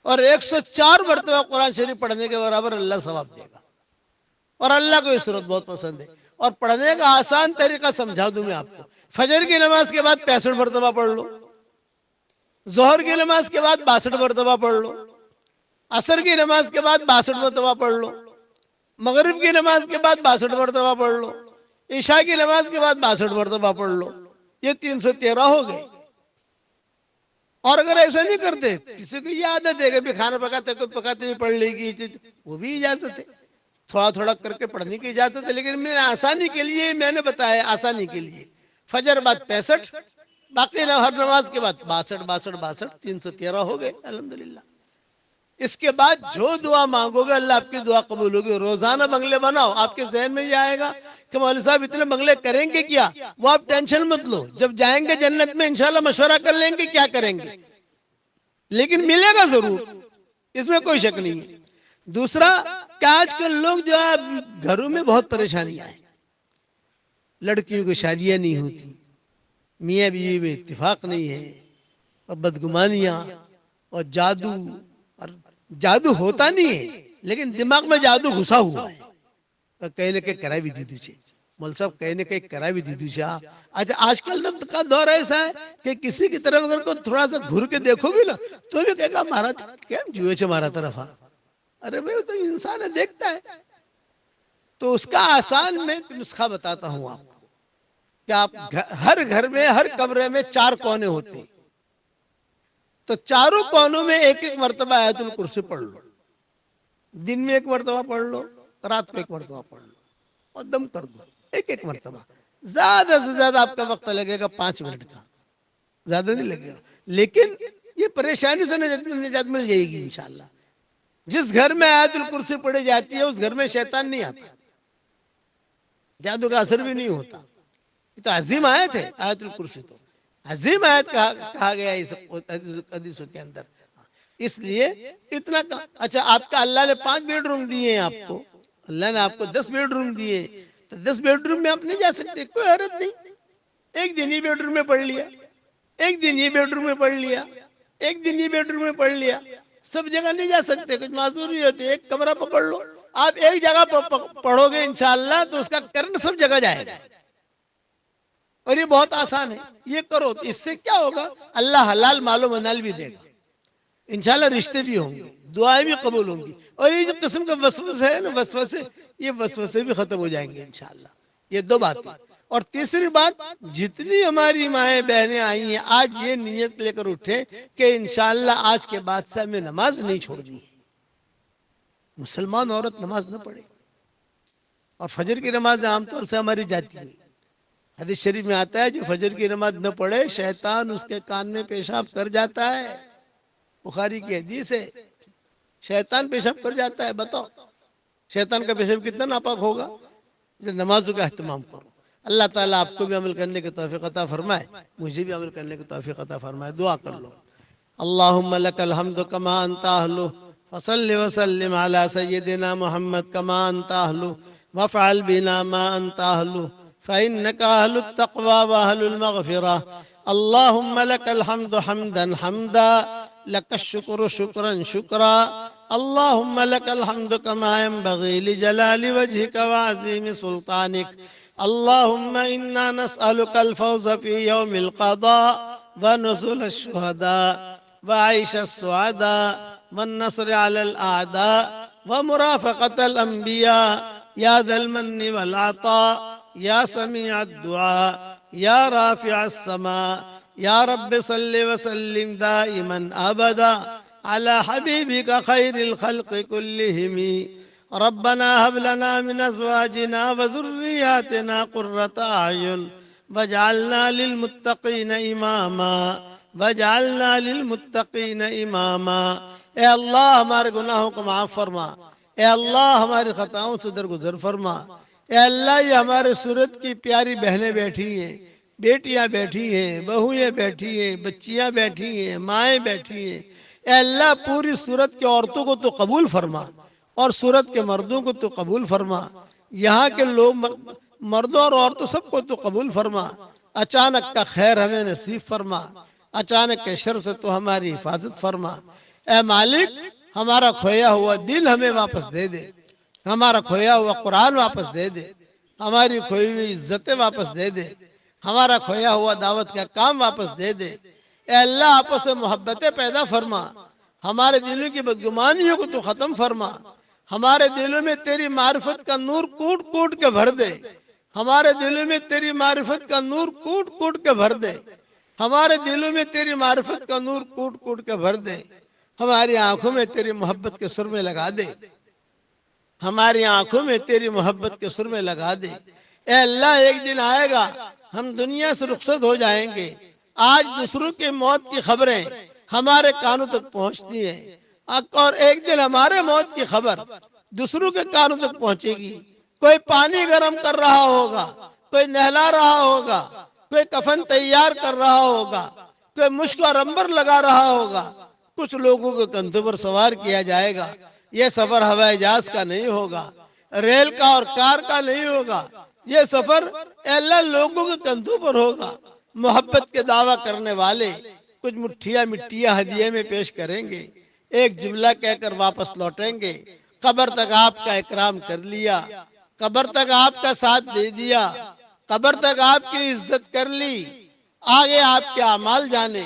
اور 104 مرتبہ قرآن شریف پڑھنے کے برابر اللہ ثواب دے گا. اور اللہ کو یہ صورت بہت پسند ہے. اور پڑھنے کا آسان طریقہ سمجھا دوں میں آپ کو. فجر کی نماز کے بعد 65 مرتبہ پڑھ لو، ظہر کی نماز کے بعد 62 مرتبہ پڑھ لو، عصر کی نماز کے بعد 62 مرتبہ پڑھ لو، مغرب کی نماز کے بعد 62 مرتبہ پڑھ لو، عشاء کی نماز کے بعد 62 مرتبہ پڑھ لو. یہ 313 ہو گئے. اور اگر ایسا نہیں کرتے، کسی کو یہ عادت ہے کہ بھی کھانا پکاتے کوئی پکاتے ہوئے پڑھ لے گی، وہ بھی اجازت ہے، تھوڑا تھوڑا کر کے پڑھنے کی اجازت ہے. لیکن میں نے آسانی کے لیے میں نے بتایا، آسانی کے لیے فجر بعد 65، باقی ہر نماز کے بعد 62 313 ہو گئے الحمدللہ. اس کے بعد جو دعا مانگو گے اللہ آپ کی دعا قبول ہوگی. روزانہ بنگلے بناؤ. آپ کے ذہن میں یہ آئے گا کہ مولوی صاحب اتنے بنگلے کریں گے کیا؟ وہ آپ ٹینشن مت لو، جب جائیں گے جنت میں انشاءاللہ مشورہ کر لیں گے کیا کریں گے، لیکن ملے گا ضرور، اس میں کوئی شک نہیں ہے. دوسرا کہ آج کل لوگ جو ہے گھروں میں بہت پریشانیاں ہیں، لڑکیوں کی شادیاں نہیں ہوتی، میاں بیوی میں اتفاق نہیں ہے، اور بدگمانیاں اور جادو اور جادو ہوتا نہیں ہے لیکن دماغ میں جادو گھسا ہوا ہے. کہیں نہ کہیں کرا بھی دی دیجیے مول صاحب, کہیں نہ کہیں کرا بھی دی دیجیے. اچھا آج کل کا دور ایسا ہے کہ کسی کی طرف اگر کو تھوڑا سا گھر کے دیکھو بھی نا تو بھی کہے گا مہاراج کیم جوئے چھے مارا طرف. ارے بھائی تو انسان ہے, دیکھتا ہے. تو اس کا آسان میں نسخہ بتاتا ہوں آپ کو کہ آپ ہر گھر میں ہر کمرے میں 4 کونے ہوتے ہیں. تو چاروں کونوں میں ایک ایک مرتبہ آیت الکرسی پڑھ لو. دن میں 1 مرتبہ پڑھ لو, رات کو 1 مرتبہ پڑھ لو اور دم کر دو ایک مرتبہ. زیادہ سے زیادہ آپ کا وقت لگے گا 5 منٹ کا, زیادہ نہیں لگے گا. لیکن یہ پریشانی سے نجات مل جائے گی انشاءاللہ. جس گھر میں آیت الکرسی پڑھی جاتی ہے اس گھر میں شیطان نہیں آتا, جادو کا اثر بھی نہیں ہوتا. یہ تو عظیم آیت ہے آیت الکرسی, تو عظیم آیت کہا گیا ہے اس حدیثوں کے اندر. اس لیے اتنا اچھا آپ کا اللہ نے 5 بیڈ روم دیے ہیں آپ کو, اللہ نے آپ کو 10 بیڈ روم دیے, تو 10 بیڈ روم میں آپ نہیں جا سکتے, کوئی حرج نہیں. ایک دن یہ بیڈ روم میں پڑھ لیا, ایک دن یہ بیڈ روم میں پڑھ لیا, ایک دن یہ بیڈ روم میں پڑھ لیا. سب جگہ نہیں جا سکتے, کچھ معذور نہیں ہوتے. ایک کمرہ پکڑ لو, آپ ایک جگہ پڑھو گے انشاءاللہ تو اس کا کرن سب جگہ جائے گا. اور یہ بہت آسان ہے, یہ کرو تو اس سے کیا ہوگا, اللہ حلال مال و منال بھی دے گا انشاءاللہ. رشتے بھی ہوں گے, دعائیں بھی قبول ہوں گی, اور یہ جو قسم کا وسوسے ہے نا, وسوسے, یہ وسوسے بھی ختم ہو جائیں گے انشاءاللہ. یہ 2 باتیں. اور تیسری بات, جتنی ہماری مائیں بہنیں آئی ہیں آج یہ نیت لے کر اٹھیں کہ انشاءاللہ آج کے بعد سے ہمیں نماز نہیں چھوڑنی ہے. مسلمان عورت نماز نہ پڑھے, اور فجر کی نماز عام طور سے ہماری جاتی ہے. حدیث شریف میں آتا ہے جو فجر کی نماز نہ پڑھے شیطان اس کے کان میں پیشاب کر جاتا ہے. بخاری کی حدیث ہے, شیطان پیشاب کر جاتا ہے. بتاؤ شیطان کا پیشاب کتنا ناپاک ہوگا. نمازوں کا اہتمام کرو. اللہ تعالیٰ آپ کو بھی عمل کرنے کی توفیق عطا فرمائے, مجھے بھی عمل کرنے کی توفیق عطا فرمائے. دعا کر لو. اللہم لک الحمد کما انت اہلہ فصل وسلم علی سیدنا محمد کما انت اہلہ وافعل بنا ما انت اہلہ فإنك أهل التقوى وأهل المغفرة. اللهم لك الحمد حمدا حمدا, لك الشكر شكرا شكرا. اللهم لك الحمد كما ينبغي لجلال وجهك وعظيم سلطانك. اللهم إنا نسألك الفوز في يوم القضاء ونزل الشهداء وعيش السعداء والنصر على الأعداء ومرافقة الأنبياء يا ذا المن والعطاء يا سميع الدعاء يا رافع السماء. يا رب صل وسلم دائما أبدا على حبيبك خير الخلق كلهم. ربنا هب لنا من أزواجنا وذرياتنا قرة أعين واجعلنا للمتقين إماما, واجعلنا للمتقين إماما. اے اللہ ہمارے گناہوں کو معاف فرما, اے اللہ ہماری خطاؤں سے درگزر فرما. اے اللہ یہ ہمارے سورت کی پیاری بہنیں بیٹھی ہیں, بیٹیاں بیٹھی ہیں, بہویں بیٹھی ہیں, بچیاں بیٹھی ہیں, مائیں بیٹھی ہیں. اے اللہ پوری سورت کے عورتوں کو تو قبول فرما اور سورت کے مردوں کو تو قبول فرما. یہاں کے لوگ مردوں اور عورتوں سب کو تو قبول فرما. اچانک کا خیر ہمیں نصیب فرما, اچانک کے شر سے تو ہماری حفاظت فرما. اے مالک ہمارا کھویا ہوا دل ہمیں واپس دے دے, ہمارا کھویا ہوا قرآن واپس دے دے, ہماری کھوئی ہوئی عزتیں واپس دے دے, ہمارا کھویا ہوا دعوت کا کام واپس دے دے. اے اللہ آپس میں محبتیں پیدا فرما, ہمارے دلوں کی بدگمانیوں کو تو ختم فرما. ہمارے دلوں میں تیری معرفت کا نور کوٹ کوٹ کے بھر دے, ہمارے دلوں میں تیری معرفت کا نور کوٹ کوٹ کے بھر دے, ہمارے دلوں میں تیری معرفت کا نور کوٹ کوٹ کے بھر دے. ہماری آنکھوں میں تیری محبت کے سرمے لگا دے, ہماری آنکھوں میں تیری محبت کے سرمے لگا دے. اے اللہ ایک دن آئے گا ہم دنیا سے رخصت ہو جائیں گے. آج دوسروں کی موت کی خبریں ہمارے کانوں تک پہنچتی ہیں, اور ایک دن ہمارے موت کی خبر دوسروں کے کانوں تک پہنچے گی. کوئی پانی گرم کر رہا ہوگا, کوئی نہلا رہا ہوگا, کوئی کفن تیار کر رہا ہوگا, کوئی مشک اور عنبر لگا رہا ہوگا. کچھ لوگوں کو کندھوں پر سوار کیا جائے گا. یہ سفر ہوائی جہاز کا نہیں ہوگا, ریل کا اور کار کا نہیں ہوگا. یہ سفر اے اللہ لوگوں کے کندھوں پر ہوگا. محبت کے دعویٰ کرنے والے کچھ مٹھیاں مٹیاں ہدیے میں پیش کریں گے. ایک جملہ کہہ کر واپس لوٹیں گے۔ قبر تک آپ کا اکرام کر لیا، قبر تک آپ کا ساتھ دے دیا، قبر تک آپ کی عزت کر لی، آگے آپ کے اعمال جانے۔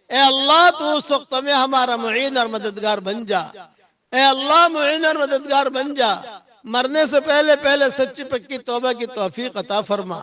اے اللہ تو اس وقت میں ہمارا معین اور مددگار بن جا، اے اللہ معین اور مددگار بن جا۔ مرنے سے پہلے پہلے سچی پکی توبہ کی توفیق عطا فرما۔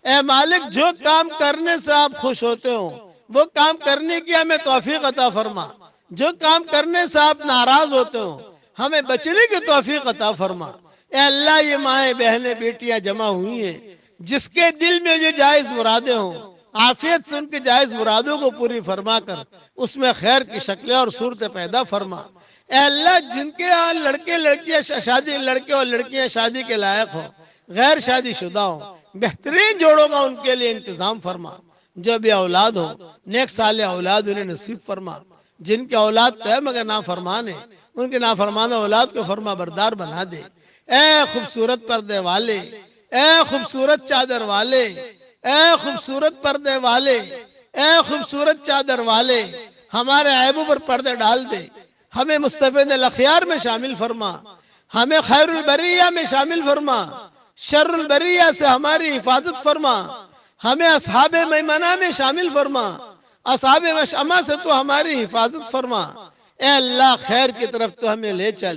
اے مالک، جو کام کرنے سے آپ خوش ہوتے ہو وہ کام کرنے کی ہمیں توفیق عطا فرما، جو کام کرنے سے آپ ناراض ہوتے ہو ہمیں بچنے کی توفیق عطا فرما۔ اے اللہ، یہ مائیں بہنیں بیٹیاں جمع ہوئی ہیں، جس کے دل میں یہ جائز مرادیں ہوں، عافیت سے ان کے جائز مرادوں کو پوری فرما کر اس میں خیر کی شکلیں اور صورتیں پیدا فرما۔ اے اللہ، جن کے یہاں لڑکے لڑکیاں شادی، لڑکے اور لڑکیاں شادی کے لائق ہوں، غیر شادی شدہ ہوں، بہترین جوڑوں کا ان کے لیے انتظام فرما۔ جو بھی اولاد ہو نیک صالح اولاد انہیں نصیب فرما۔ جن کے اولاد طے مگر نافرمان ہیں ان کے نافرمان اولاد کو فرما بردار بنا دے۔ اے خوبصورت پردے والے، اے خوبصورت چادر والے، اے خوبصورت پردے والے، اے خوبصورت چادر والے، ہمارے عیبوں پر پردے ڈال دے۔ ہمیں مصطفی الاخیار میں شامل فرما، ہمیں خیر البریہ میں شامل فرما، شر البریہ سے ہماری حفاظت فرما۔ ہمیں اصحاب میمنہ میں شامل فرما، اصحاب مشأمہ سے تو ہماری حفاظت فرما۔ اے اللہ، خیر کی طرف تو ہمیں لے چل،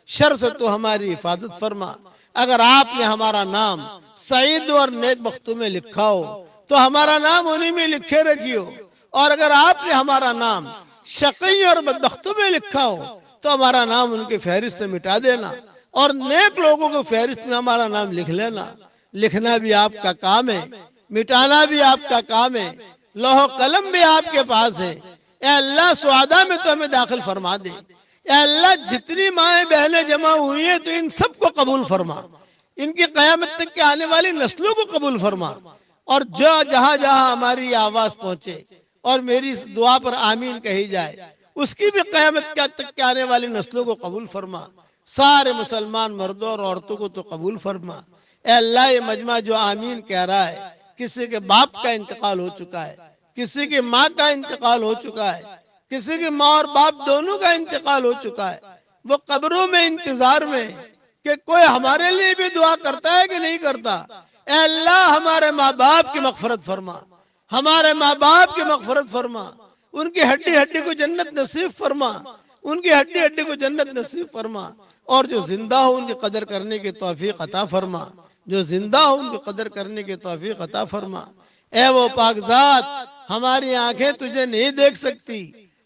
شر سے تو ہماری حفاظت فرما۔ اگر آپ نے ہمارا نام سعید اور نیک بختوں میں لکھا ہو تو ہمارا نام انہی میں لکھے رکھیو، اور اگر آپ نے ہمارا نام شقی اور بدبختوں میں لکھا ہو تو ہمارا نام ان کی فہرست سے مٹا دینا، اور نیک لوگوں کو فہرست میں ہمارا نام لکھ لینا۔ لکھنا بھی آپ کا کام ہے، مٹانا بھی آپ کا کام ہے، لوح و قلم بھی آپ کے پاس ہے۔ اے اللہ، سعادہ میں تو ہمیں داخل فرما دے۔ اے اللہ، جتنی مائیں بہنیں جمع ہوئی ہیں تو ان سب کو قبول فرما، ان کی قیامت تک کے آنے والی نسلوں کو قبول فرما، اور جو جہاں جہاں ہماری آواز پہنچے اور میری اس دعا پر آمین کہی جائے اس کی بھی قیامت تک کے آنے والی نسلوں کو قبول فرما۔ سارے مسلمان مردوں اور عورتوں کو تو قبول فرما۔ اے اللہ، یہ مجمع جو آمین کہہ رہا ہے، کسی کے باپ کا انتقال ہو چکا ہے، کسی کی ماں کا انتقال ہو چکا ہے، کسی کی ماں اور باپ دونوں کا انتقال ہو چکا ہے، وہ قبروں میں انتظار میں کہ کوئی ہمارے لیے بھی دعا کرتا ہے کہ نہیں کرتا۔ اے اللہ، ہمارے ماں باپ کی مغفرت فرما، ہمارے ماں باپ کی مغفرت فرما، ان کی ہڈی ہڈی کو جنت نصیب فرما، ان کی ہڈی ہڈی کو جنت نصیب فرما، اور جو زندہ ہو ان کی قدر کرنے کی توفیق عطا فرما، جو زندہ ہو ان کی قدر کرنے کی توفیق عطا فرما۔ اے وہ پاک ذات، ہماری آنکھیں تجھے نہیں دیکھ سکتی،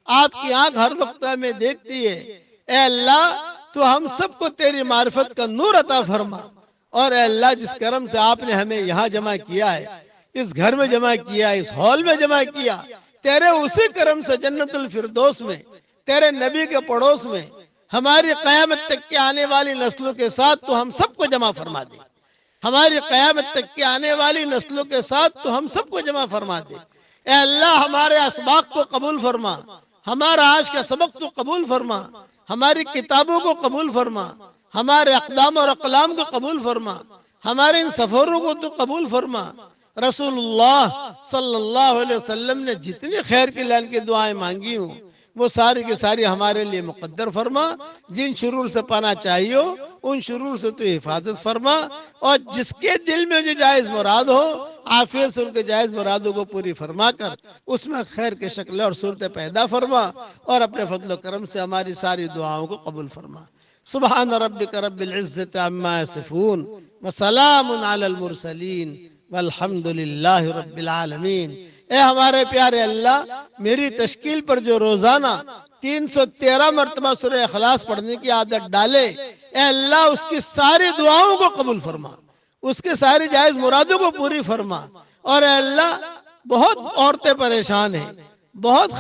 آپ کی آنکھ ہر وقت ہمیں دیکھتی ہے۔ اے اللہ، تو ہم سب کو تیری معرفت کا نور عطا فرما، اور اے اللہ، جس کرم سے آپ نے ہمیں یہاں جمع کیا ہے، اس گھر میں جمع کیا، اس ہال میں جمع کیا، تیرے اسی کرم سے جنت الفردوس میں، تیرے نبی کے پڑوس میں، ہماری قیامت تک کے آنے والی نسلوں کے ساتھ تو ہم سب کو جمع فرما دے۔ ہماری قیامت تک کے آنے والی نسلوں کے ساتھ تو ہم سب کو جمع فرما دے۔ اے اللہ، ہمارے اسباق کو قبول فرما، ہمارا آج کا سبق تو قبول فرما، ہماری کتابوں کو قبول فرما، ہمارے اقدام اور اقلام کو قبول فرما، ہمارے ان سفروں کو تو قبول فرما۔ رسول اللہ صلی اللہ علیہ وسلم نے جتنی خیر کی لائن کی دعائیں مانگی ہوں وہ ساری کی ساری ہمارے لیے مقدر فرما۔ جن شرور سے پانا چاہیے ان شرور سے تو حفاظت فرما، اور جس کے دل میں جو جائز مراد ہو عافیت سے ان کے جائز مرادوں کو پوری فرما کر اس میں خیر کے شکلیں اور صورتیں پیدا فرما، اور اپنے فضل و کرم سے ہماری ساری دعاؤں کو قبول فرما۔ سبحان ربک رب العزت عما یصفون وسلام علی المرسلین والحمد للہ رب العالمین۔ اے ہمارے پیارے اللہ، میری تشکیل پر جو روزانہ 313 مرتبہ سورہ اخلاص پڑھنے کی عادت ڈالے، اے اللہ اس کی ساری دعاؤں کو قبول فرما، اس کے ساری جائز مرادوں کو پوری فرما۔ اور اے اللہ، بہت عورتیں پریشان ہیں، بہت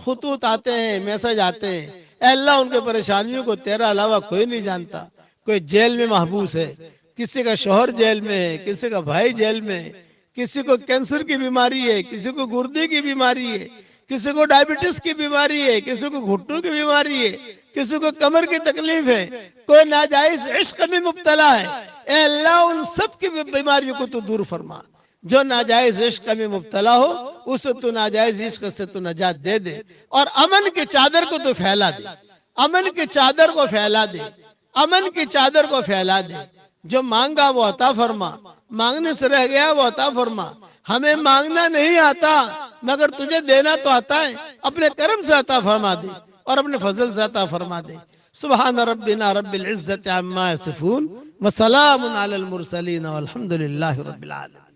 خطوط آتے ہیں، میسج آتے ہیں، اے اللہ ان کے پریشانیوں کو تیرا علاوہ کوئی نہیں جانتا۔ کوئی جیل میں محبوس ہے، کسی کا شوہر جیل میں ہے، کسی کا بھائی جیل میں ہے، کسی کو کینسر کی بیماری ہے، کسی کو گردے کی بیماری ہے، کسی کو ڈائبٹس کی بیماری ہے، کسی کو گھٹنوں کی بیماری ہے، کسی کو کمر کی تکلیف ہے، کوئی ناجائز عشق میں مبتلا ہے۔ اے اللہ ان سب کی بیماریوں کو تو دور فرما۔ جو ناجائز عشق میں مبتلا ہو اسے تو ناجائز عشق سے تو نجات دے دے، اور امن کی چادر کو تو پھیلا دے، امن کی چادر کو پھیلا دے، امن کی چادر کو پھیلا دے۔ جو مانگا وہ عطا فرما، مانگنے سے رہ گیا وہ عطا فرما۔ ہمیں مانگنا نہیں آتا مگر تجھے دینا تو آتا ہے، اپنے کرم سے عطا فرما دے اور اپنے فضل سے عطا فرما دے۔ سبحان ربنا رب العزت عما یصفون وسلام علی المرسلین والحمد للہ رب العالمین۔